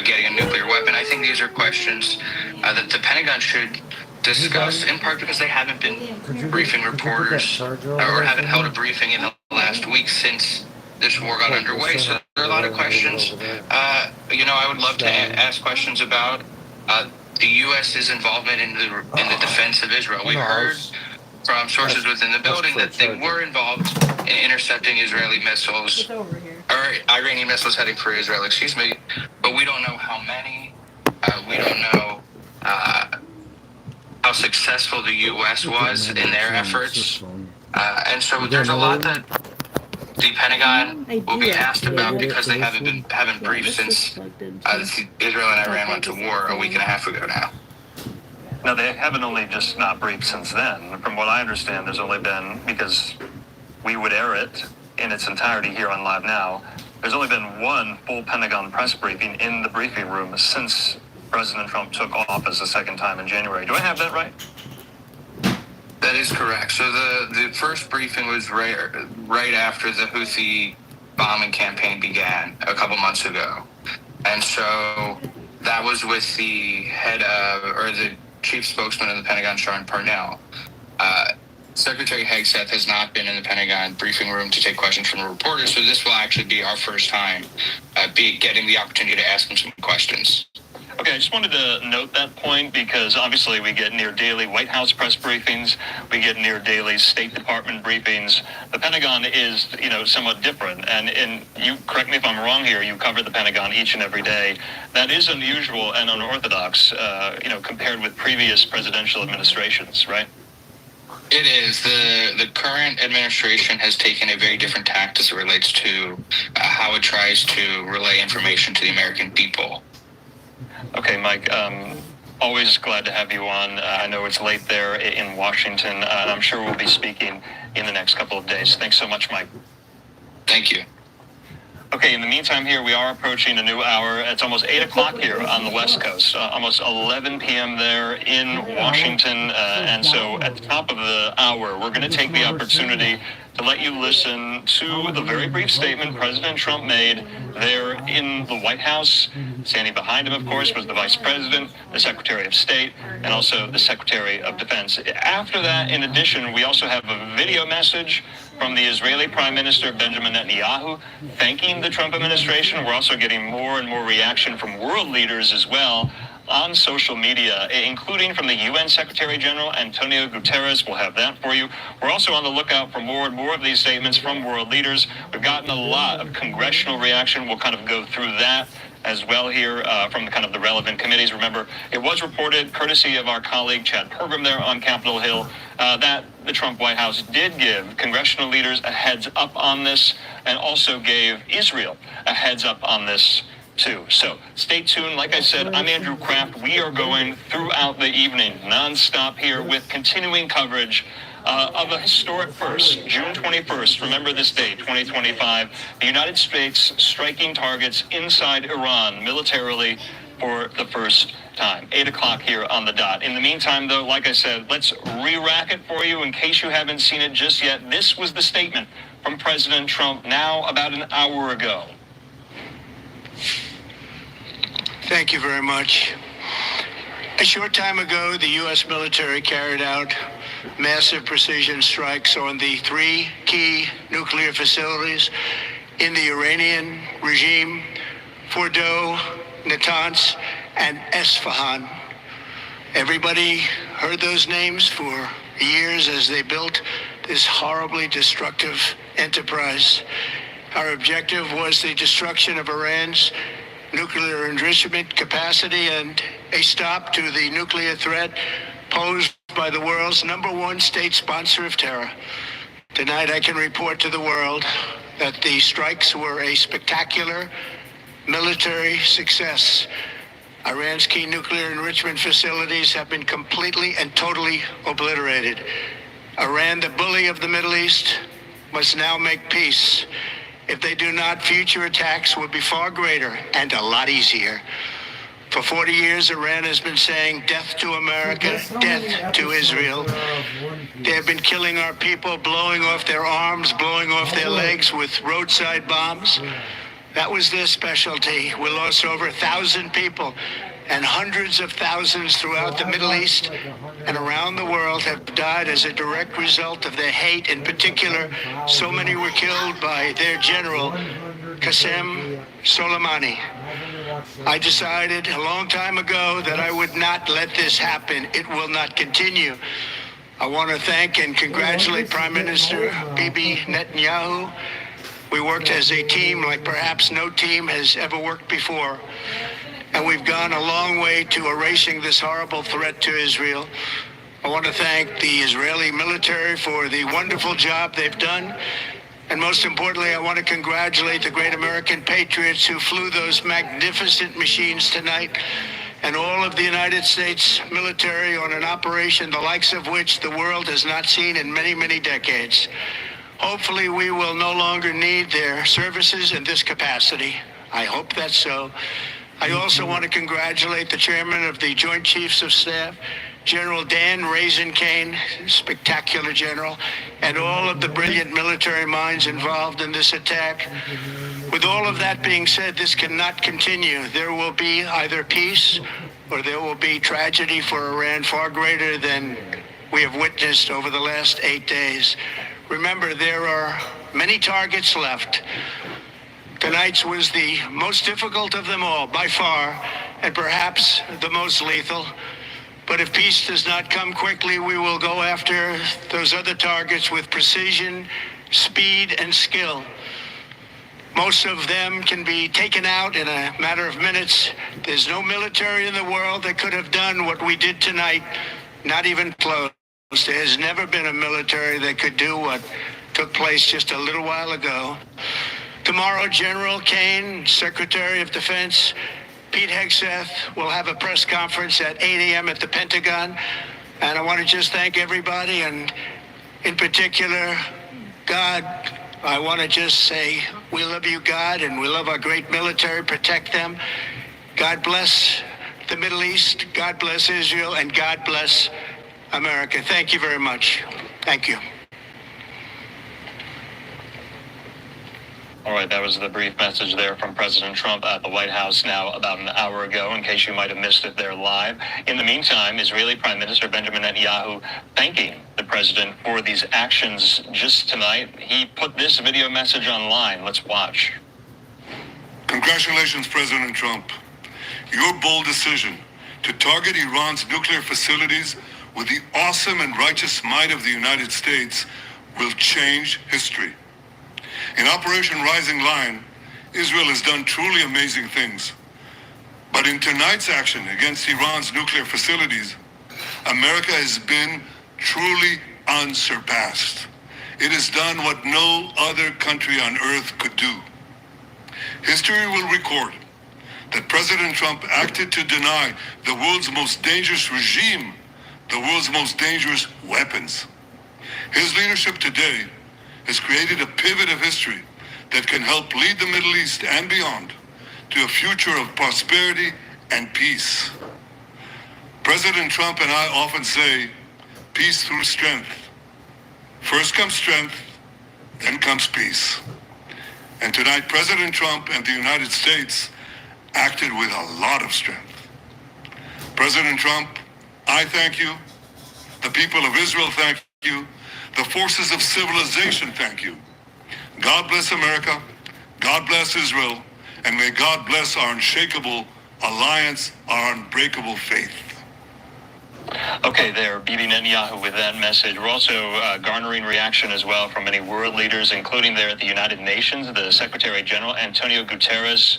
getting a nuclear weapon. I think these are questions that the Pentagon should discuss, in part because they haven't been briefing reporters or haven't held a briefing in the last week since this war got underway. So there are a lot of questions. I would love to ask questions about the U.S.'s involvement in the defense of Israel. We've heard from sources within the building that they were involved in intercepting Israeli missiles, or Iranian missiles heading for Israel, but we don't know how many. We don't know how successful the U.S. was in their efforts. And so there's a lot that the Pentagon will be asked about because they haven't briefed since Israel and Iran went to war a week and a half ago now. Now, they haven't only just not briefed since then. From what I understand, there's only been, because we would air it in its entirety here on Live Now, there's only been one full Pentagon press briefing in the briefing room since President Trump took office the second time in January. Do I have that right? That is correct. So the first briefing was right after the Houthi bombing campaign began a couple months ago. And so that was with the head of, or the chief spokesman of the Pentagon, Sean Parnell. Secretary Hegseth has not been in the Pentagon briefing room to take questions from reporters, so this will actually be our first time getting the opportunity to ask him some questions. Okay, I just wanted to note that point because obviously we get near daily White House press briefings, we get near daily State Department briefings. The Pentagon is, somewhat different, and you correct me if I'm wrong here. You cover the Pentagon each and every day. That is unusual and unorthodox, compared with previous presidential administrations, right? It is. The current administration has taken a very different tact as it relates to how it tries to relay information to the American people. Okay, Mike, always glad to have you on. I know it's late there in Washington, and I'm sure we'll be speaking in the next couple of days. Thanks so much, Mike. Thank you. Okay, in the meantime here, we are approaching a new hour. It's almost 8 o'clock here on the West Coast, almost 11 p.m. there in Washington. And so at the top of the hour, we're going to take the opportunity to let you listen to the very brief statement President Trump made there in the White House. Standing behind him, of course, was the Vice President, the Secretary of State, and also the Secretary of Defense. After that, in addition, we also have a video message from the Israeli Prime Minister Benjamin Netanyahu thanking the Trump administration. We're also getting more and more reaction from world leaders as well on social media, including from the UN Secretary General Antonio Guterres. We'll have that for you. We're also on the lookout for more and more of these statements from world leaders. We've gotten a lot of congressional reaction. We'll kind of go through that as well here from the relevant committees. Remember, it was reported, courtesy of our colleague Chad Pergram there on Capitol Hill, that the Trump White House did give congressional leaders a heads up on this and also gave Israel a heads up on this too. So stay tuned. Like I said, I'm Andrew Kraft. We are going throughout the evening nonstop here with continuing coverage of a historic first, June 21st. Remember this day, 2025. The United States striking targets inside Iran militarily for the first time. 8 o'clock here on the dot. In the meantime, though, like I said, let's re-rack it for you in case you haven't seen it just yet. This was the statement from President Trump now about an hour ago. Thank you very much. A short time ago, the U.S. military carried out massive precision strikes on the 3 key nuclear facilities in the Iranian regime, Fordo, Natanz, and Esfahan. Everybody heard those names for years as they built this horribly destructive enterprise. Our objective was the destruction of Iran's nuclear enrichment capacity and a stop to the nuclear threat posed by the world's #1 state sponsor of terror. Tonight I can report to the world that the strikes were a spectacular military success. Iran's key nuclear enrichment facilities have been completely and totally obliterated. Iran, the bully of the Middle East, must now make peace. If they do not, future attacks will be far greater and a lot easier. For 40 years, Iran has been saying death to America, death to Israel. They have been killing our people, blowing off their arms, blowing off their legs with roadside bombs. That was their specialty. We lost over 1,000 people, and hundreds of thousands throughout the Middle East and around the world have died as a direct result of their hate. In particular, so many were killed by their general, Qasem Soleimani. I decided a long time ago that I would not let this happen. It will not continue. I want to thank and congratulate Prime Minister Bibi Netanyahu. We worked as a team like perhaps no team has ever worked before. And we've gone a long way to erasing this horrible threat to Israel. I want to thank the Israeli military for the wonderful job they've done. And most importantly, I want to congratulate the great American patriots who flew those magnificent machines tonight, and all of the United States military on an operation the likes of which the world has not seen in many, many decades. Hopefully, we will no longer need their services in this capacity. I hope that's so. I also want to congratulate the chairman of the Joint Chiefs of Staff, General Dan Raisin-Kane, spectacular general, and all of the brilliant military minds involved in this attack. With all of that being said, this cannot continue. There will be either peace or there will be tragedy for Iran far greater than we have witnessed over the last 8 days. Remember, there are many targets left. Tonight's was the most difficult of them all, by far, and perhaps the most lethal. But if peace does not come quickly, we will go after those other targets with precision, speed, and skill. Most of them can be taken out in a matter of minutes. There's no military in the world that could have done what we did tonight, not even close. There has never been a military that could do what took place just a little while ago. Tomorrow, General Kane, Secretary of Defense, Pete Hegseth will have a press conference at 8 a.m. at the Pentagon. And I want to just thank everybody, and in particular, God. I want to just say, we love you, God, and we love our great military. Protect them. God bless the Middle East. God bless Israel, and God bless America. Thank you very much. Thank you. All right, that was the brief message there from President Trump at the White House now about an hour ago, in case you might have missed it there live. In the meantime, Israeli Prime Minister Benjamin Netanyahu thanking the president for these actions just tonight. He put this video message online. Let's watch. Congratulations, President Trump. Your bold decision to target Iran's nuclear facilities with the awesome and righteous might of the United States will change history. In Operation Rising Lion, Israel has done truly amazing things. But in tonight's action against Iran's nuclear facilities, America has been truly unsurpassed. It has done what no other country on earth could do. History will record that President Trump acted to deny the world's most dangerous regime the world's most dangerous weapons. His leadership today has created a pivot of history that can help lead the Middle East and beyond to a future of prosperity and peace. President Trump and I often say, peace through strength. First comes strength, then comes peace. And tonight, President Trump and the United States acted with a lot of strength. President Trump, I thank you. The people of Israel thank you. The forces of civilization thank you. God bless America. God bless Israel. And may God bless our unshakable alliance, our unbreakable faith. Okay, there, Bibi Netanyahu with that message. We're also garnering reaction as well from many world leaders, including there at the United Nations, the Secretary General Antonio Guterres,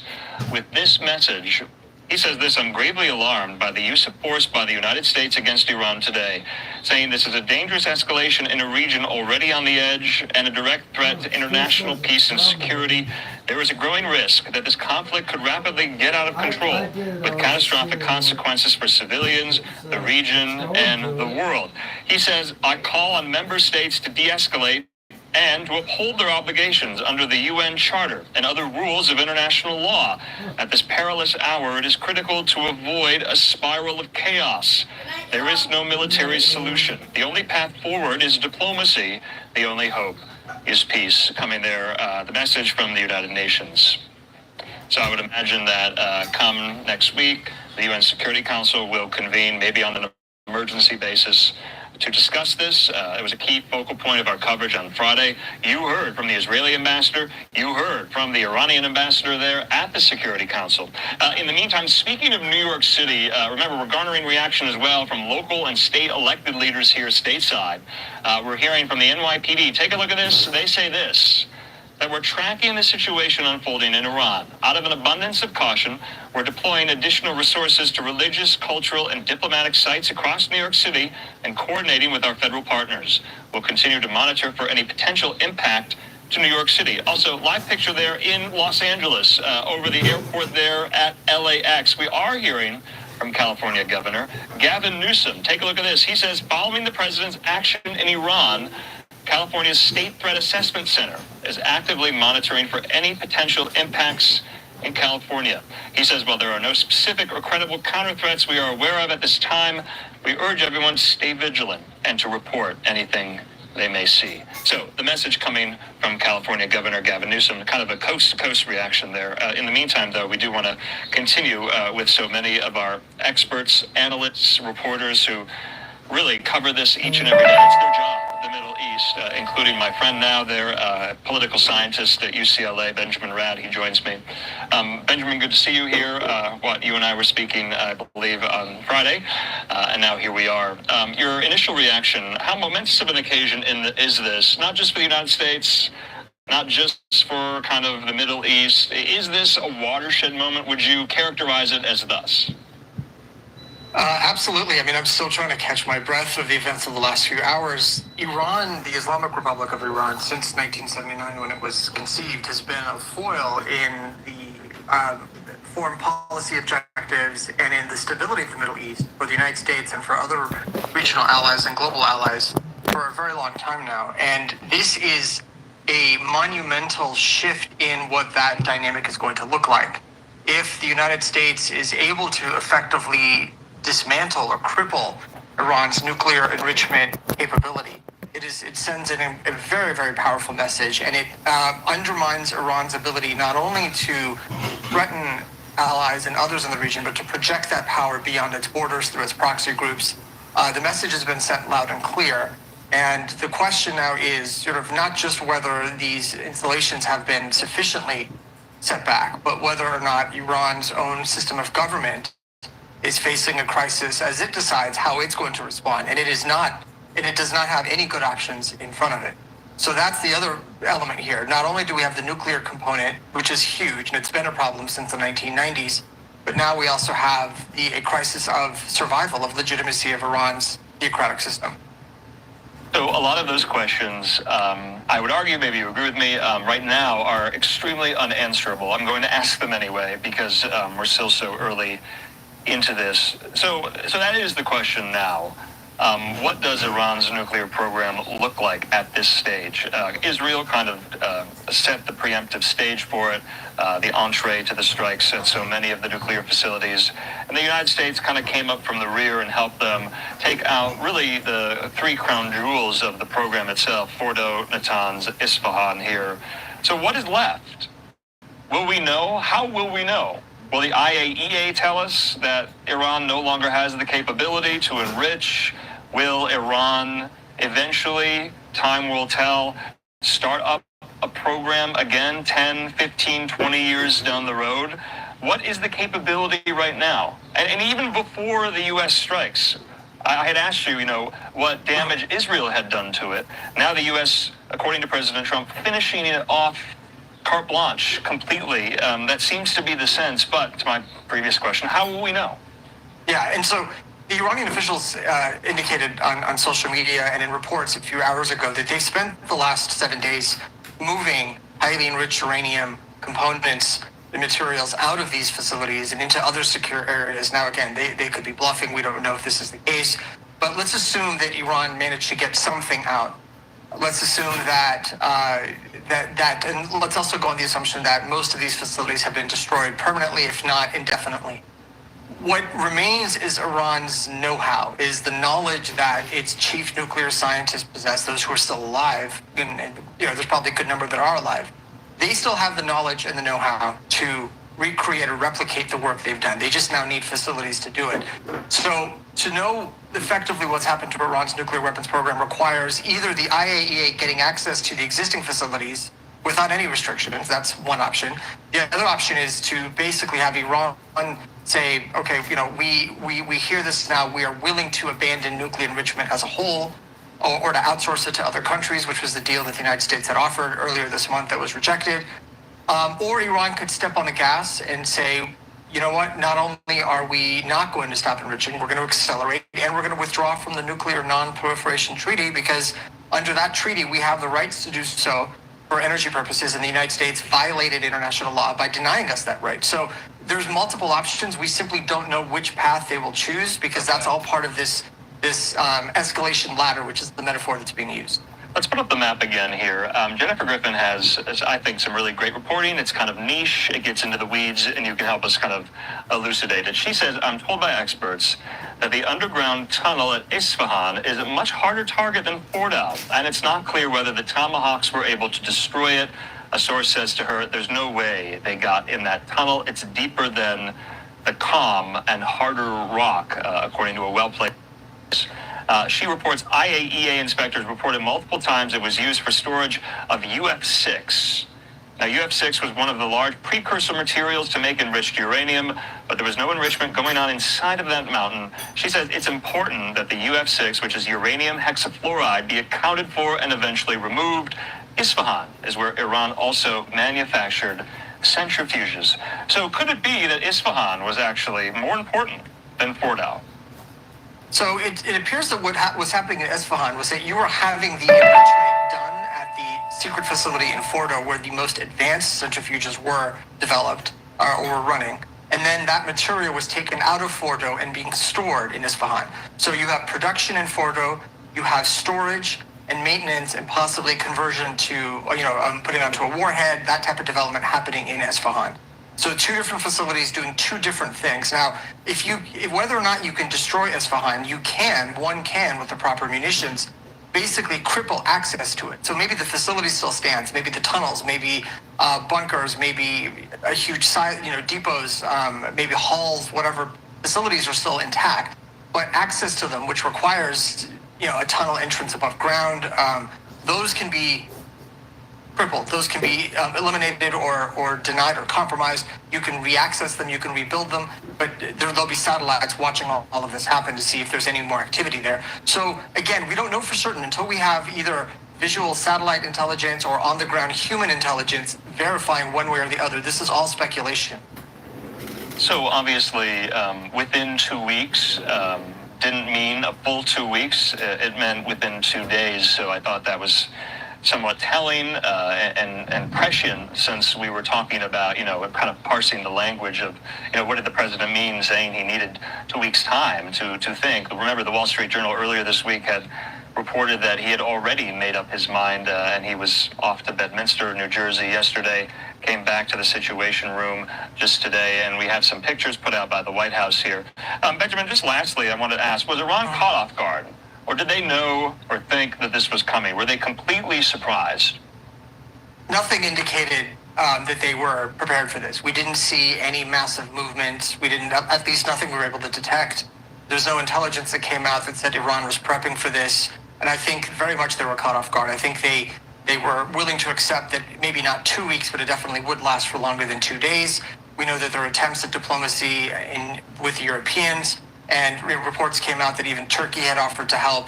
with this message. He says this: I'm gravely alarmed by the use of force by the United States against Iran today, saying this is a dangerous escalation in a region already on the edge and a direct threat to international peace and security. There is a growing risk that this conflict could rapidly get out of control with catastrophic consequences for civilians, the region, and the world. He says, I call on member states to de-escalate and to uphold their obligations under the UN Charter and other rules of international law. At this perilous hour, it is critical to avoid a spiral of chaos. There is no military solution. The only path forward is diplomacy. The only hope is peace. Coming there, the message from the United Nations. So I would imagine that come next week, the UN Security Council will convene, maybe on an emergency basis, to discuss this. It was a key focal point of our coverage on Friday. You heard from the Israeli ambassador. You heard from the Iranian ambassador there at the Security Council. In the meantime, speaking of New York City, remember, we're garnering reaction as well from local and state elected leaders here stateside. We're hearing from the NYPD. Take a look at this. They say this: that we're tracking the situation unfolding in Iran. Out of an abundance of caution, we're deploying additional resources to religious, cultural, and diplomatic sites across New York City and coordinating with our federal partners. We'll continue to monitor for any potential impact to New York City. Also, live picture there in Los Angeles, over the airport there at LAX. We are hearing from California Governor Gavin Newsom. Take a look at this. He says, following the president's action in Iran, California's State Threat Assessment Center is actively monitoring for any potential impacts in California. He says, while there are no specific or credible counter threats we are aware of at this time, we urge everyone to stay vigilant and to report anything they may see. So the message coming from California Governor Gavin Newsom, kind of a coast-to-coast reaction there. In the meantime, though, we do want to continue with so many of our experts, analysts, reporters who really cover this each and every day. It's their job, the Middle East, including my friend now, their political scientist at UCLA, Benjamin Rad. He joins me. Benjamin, good to see you here. You and I were speaking, I believe, on Friday, and now here we are. Your initial reaction, how momentous of an occasion is this, not just for the United States, not just for kind of the Middle East? Is this a watershed moment? Would you characterize it as thus? Absolutely. I mean, I'm still trying to catch my breath of the events of the last few hours. Iran, the Islamic Republic of Iran, since 1979 when it was conceived, has been a foil in the foreign policy objectives and in the stability of the Middle East for the United States and for other regional allies and global allies for a very long time now. And this is a monumental shift in what that dynamic is going to look like. If the United States is able to effectively dismantle or cripple Iran's nuclear enrichment capability, it sends in a very, very powerful message, and it undermines Iran's ability not only to threaten allies and others in the region, but to project that power beyond its borders through its proxy groups. The message has been sent loud and clear. And the question now is sort of not just whether these installations have been sufficiently set back, but whether or not Iran's own system of government is facing a crisis as it decides how it's going to respond. And it does not have any good options in front of it. So that's the other element here. Not only do we have the nuclear component, which is huge, and it's been a problem since the 1990s, but now we also have a crisis of survival, of legitimacy of Iran's theocratic system. So a lot of those questions, I would argue, maybe you agree with me, right now are extremely unanswerable. I'm going to ask them anyway because we're still so early into this. So that is the question now. What does Iran's nuclear program look like at this stage? Israel kind of set the preemptive stage for it, the entree to the strikes at so many of the nuclear facilities. And the United States kind of came up from the rear and helped them take out really the three crown jewels of the program itself, Fordo, Natanz, Isfahan here. So what is left? Will we know? How will we know? Will the IAEA tell us that Iran no longer has the capability to enrich? Will Iran eventually, time will tell, start up a program again 10, 15, 20 years down the road? What is the capability right now? And even before the U.S. strikes, I had asked you, what damage Israel had done to it. Now the U.S., according to President Trump, finishing it off carte blanche completely. That seems to be the sense. But to my previous question, how will we know? Yeah, and so the Iranian officials indicated on social media and in reports a few hours ago that they spent the last 7 days moving highly enriched uranium components and materials out of these facilities and into other secure areas. Now, again, they could be bluffing. We don't know if this is the case. But let's assume that Iran managed to get something out. Let's assume that, and let's also go on the assumption that most of these facilities have been destroyed permanently, if not indefinitely. What remains is Iran's know-how, is the knowledge that its chief nuclear scientists possess, those who are still alive, and there's probably a good number that are alive. They still have the knowledge and the know-how to recreate or replicate the work they've done. They just now need facilities to do it. So to know effectively what's happened to Iran's nuclear weapons program requires either the IAEA getting access to the existing facilities without any restrictions. That's one option. The other option is to basically have Iran say, okay, we hear this now. We are willing to abandon nuclear enrichment as a whole, or to outsource it to other countries, which was the deal that the United States had offered earlier this month that was rejected. Or Iran could step on the gas and say, you know what, not only are we not going to stop enriching, we're going to accelerate, and we're going to withdraw from the Nuclear Non-Proliferation Treaty, because under that treaty, we have the rights to do so for energy purposes, and the United States violated international law by denying us that right. So there's multiple options. We simply don't know which path they will choose, because that's all part of this escalation ladder, which is the metaphor that's being used. Let's put up the map again here. Jennifer Griffin has, I think, some really great reporting. It's kind of niche. It gets into the weeds, and you can help us kind of elucidate it. She says, I'm told by experts that the underground tunnel at Isfahan is a much harder target than Fordo, and it's not clear whether the Tomahawks were able to destroy it. A source says to her, there's no way they got in that tunnel. It's deeper than the calm and harder rock, according to a well-placed She reports IAEA inspectors reported multiple times it was used for storage of UF6. Now, UF6 was one of the large precursor materials to make enriched uranium, but there was no enrichment going on inside of that mountain. She says it's important that the UF6, which is uranium hexafluoride, be accounted for and eventually removed. Isfahan is where Iran also manufactured centrifuges. So could it be that Isfahan was actually more important than Fordo? So it appears that what was happening in Isfahan was that you were having the enrichment done at the secret facility in Fordo, where the most advanced centrifuges were developed or were running. And then that material was taken out of Fordo and being stored in Isfahan. So you have production in Fordo, you have storage and maintenance and possibly conversion to, putting onto a warhead, that type of development happening in Isfahan. So two different facilities doing two different things. Now, if whether or not you can destroy Isfahan, one can with the proper munitions, basically cripple access to it. So maybe the facility still stands, maybe the tunnels, maybe bunkers, maybe a huge size, depots, maybe halls, whatever facilities are still intact. But access to them, which requires, a tunnel entrance above ground, those can be crippled. Those can be eliminated or denied or compromised. You can re-access them, you can rebuild them, but there'll be satellites watching all of this happen to see if there's any more activity there. So again, we don't know for certain until we have either visual satellite intelligence or on the ground human intelligence verifying one way or the other. This is all speculation. So obviously, within 2 weeks, didn't mean a full 2 weeks. It meant within 2 days. So I thought that was somewhat telling and prescient, since we were talking about, kind of parsing the language of, what did the president mean saying he needed 2 weeks' time to think. Remember, the Wall Street Journal earlier this week had reported that he had already made up his mind, and he was off to Bedminster, New Jersey yesterday, came back to the Situation Room just today, and we have some pictures put out by the White House here. Benjamin, just lastly, I wanted to ask, was Iran caught off guard? Or did they know or think that this was coming? Were they completely surprised? Nothing indicated that they were prepared for this. We didn't see any massive movement. At least nothing we were able to detect. There's no intelligence that came out that said Iran was prepping for this. And I think very much they were caught off guard. I think they were willing to accept that maybe not 2 weeks, but it definitely would last for longer than 2 days. We know that there are attempts at diplomacy with Europeans. And reports came out that even Turkey had offered to help.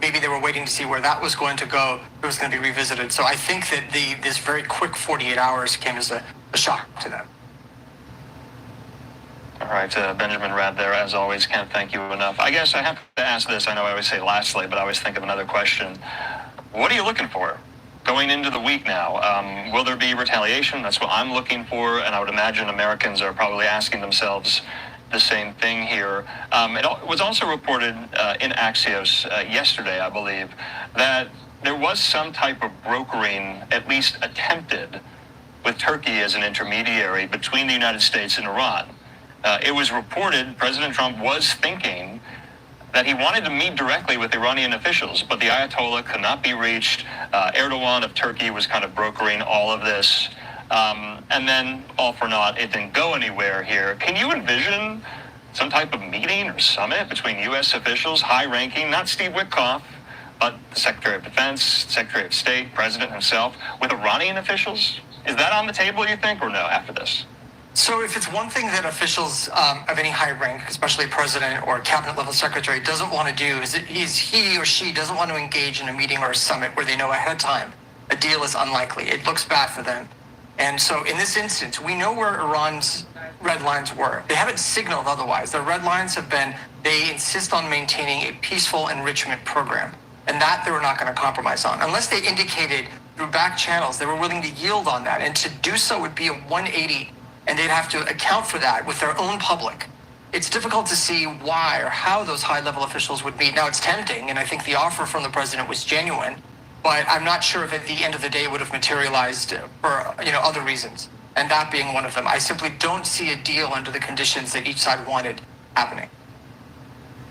Maybe they were waiting to see where that was going to go. It was going to be revisited. So I think that this very quick 48 hours came as a shock to them. All right, Benjamin Rad there, as always, can't thank you enough. I guess I have to ask this. I know I always say lastly, but I always think of another question. What are you looking for going into the week now? Will there be retaliation? That's what I'm looking for. And I would imagine Americans are probably asking themselves the same thing here. It was also reported in Axios yesterday, I believe, that there was some type of brokering, at least attempted, with Turkey as an intermediary between the United States and Iran. It was reported President Trump was thinking that he wanted to meet directly with Iranian officials, but the Ayatollah could not be reached. Erdogan of Turkey was kind of brokering all of this. And then, all for naught, it didn't go anywhere here. Can you envision some type of meeting or summit between U.S. officials, high-ranking, not Steve Witkoff, but the Secretary of Defense, Secretary of State, President himself, with Iranian officials? Is that on the table, you think, or no, after this? So if it's one thing that officials of any high rank, especially president or cabinet level secretary, doesn't want to do is he or she doesn't want to engage in a meeting or a summit where they know ahead of time a deal is unlikely. It looks bad for them. And so in this instance, we know where Iran's red lines were. They haven't signaled otherwise. Their red lines have been, they insist on maintaining a peaceful enrichment program. And that they were not going to compromise on. Unless they indicated through back channels they were willing to yield on that. And to do so would be a 180. And they'd have to account for that with their own public. It's difficult to see why or how those high-level officials would meet. Now, it's tempting, and I think the offer from the president was genuine, but I'm not sure if at the end of the day it would have materialized for other reasons, and that being one of them. I simply don't see a deal under the conditions that each side wanted happening.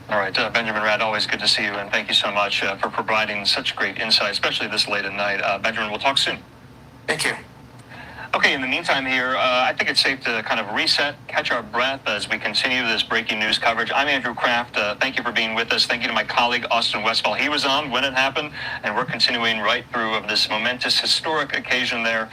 All right, Benjamin Rad, always good to see you, and thank you so much for providing such great insight, especially this late at night. Benjamin, we'll talk soon. Thank you. Okay, in the meantime here, I think it's safe to kind of reset, catch our breath as we continue this breaking news coverage. I'm Andrew Kraft. Thank you for being with us. Thank you to my colleague, Austin Westfall. He was on when it happened, and we're continuing right through of this momentous, historic occasion there,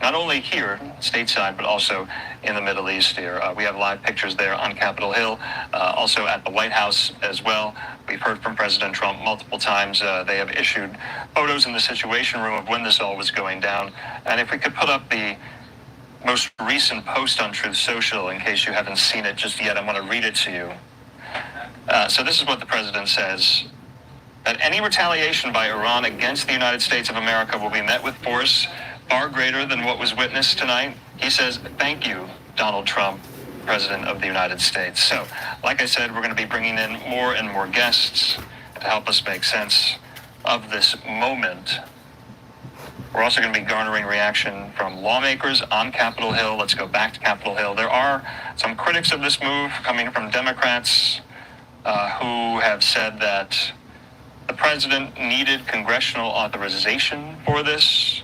not only here, stateside, but also in the Middle East here. We have live pictures there on Capitol Hill, also at the White House as well. We've heard from President Trump multiple times. They have issued photos in the Situation Room of when this all was going down. And if we could put up the most recent post on Truth Social, in case you haven't seen it just yet, I'm going to read it to you. So this is what the president says. That any retaliation by Iran against the United States of America will be met with force far greater than what was witnessed tonight. He says, thank you, Donald Trump, President of the United States. So, like I said, we're going to be bringing in more and more guests to help us make sense of this moment. We're also going to be garnering reaction from lawmakers on Capitol Hill. Let's go back to Capitol Hill. There are some critics of this move coming from Democrats who have said that the president needed congressional authorization for this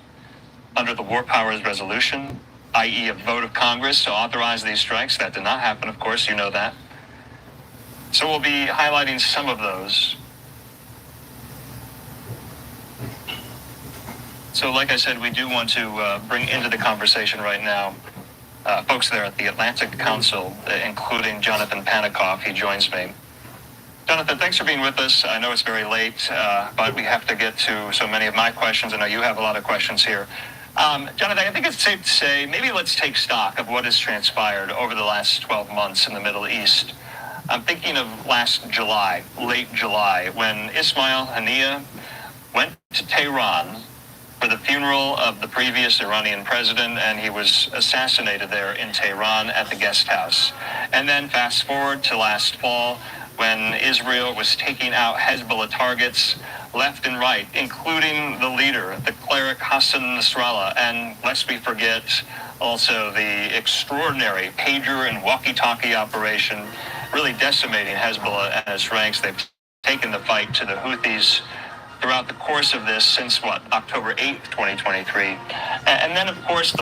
under the War Powers Resolution, i.e. a vote of Congress to authorize these strikes. That did not happen, of course, you know that. So we'll be highlighting some of those. So like I said, we do want to bring into the conversation right now folks there at the Atlantic Council, including Jonathan Panikoff. He joins me. Jonathan, thanks for being with us. I know it's very late, but we have to get to so many of my questions. I know you have a lot of questions here. Jonathan, I think it's safe to say, maybe let's take stock of what has transpired over the last 12 months in the Middle East. I'm thinking of last July, late July, when Ismail Haniyeh went to Tehran for the funeral of the previous Iranian president, and he was assassinated there in Tehran at the guest house. And then fast forward to last fall, when Israel was taking out Hezbollah targets left and right, including the leader, the cleric Hassan Nasrallah, and lest we forget also the extraordinary pager and walkie-talkie operation, really decimating Hezbollah and its ranks. They've taken the fight to the Houthis throughout the course of this since, October 8th, 2023. And then, of course,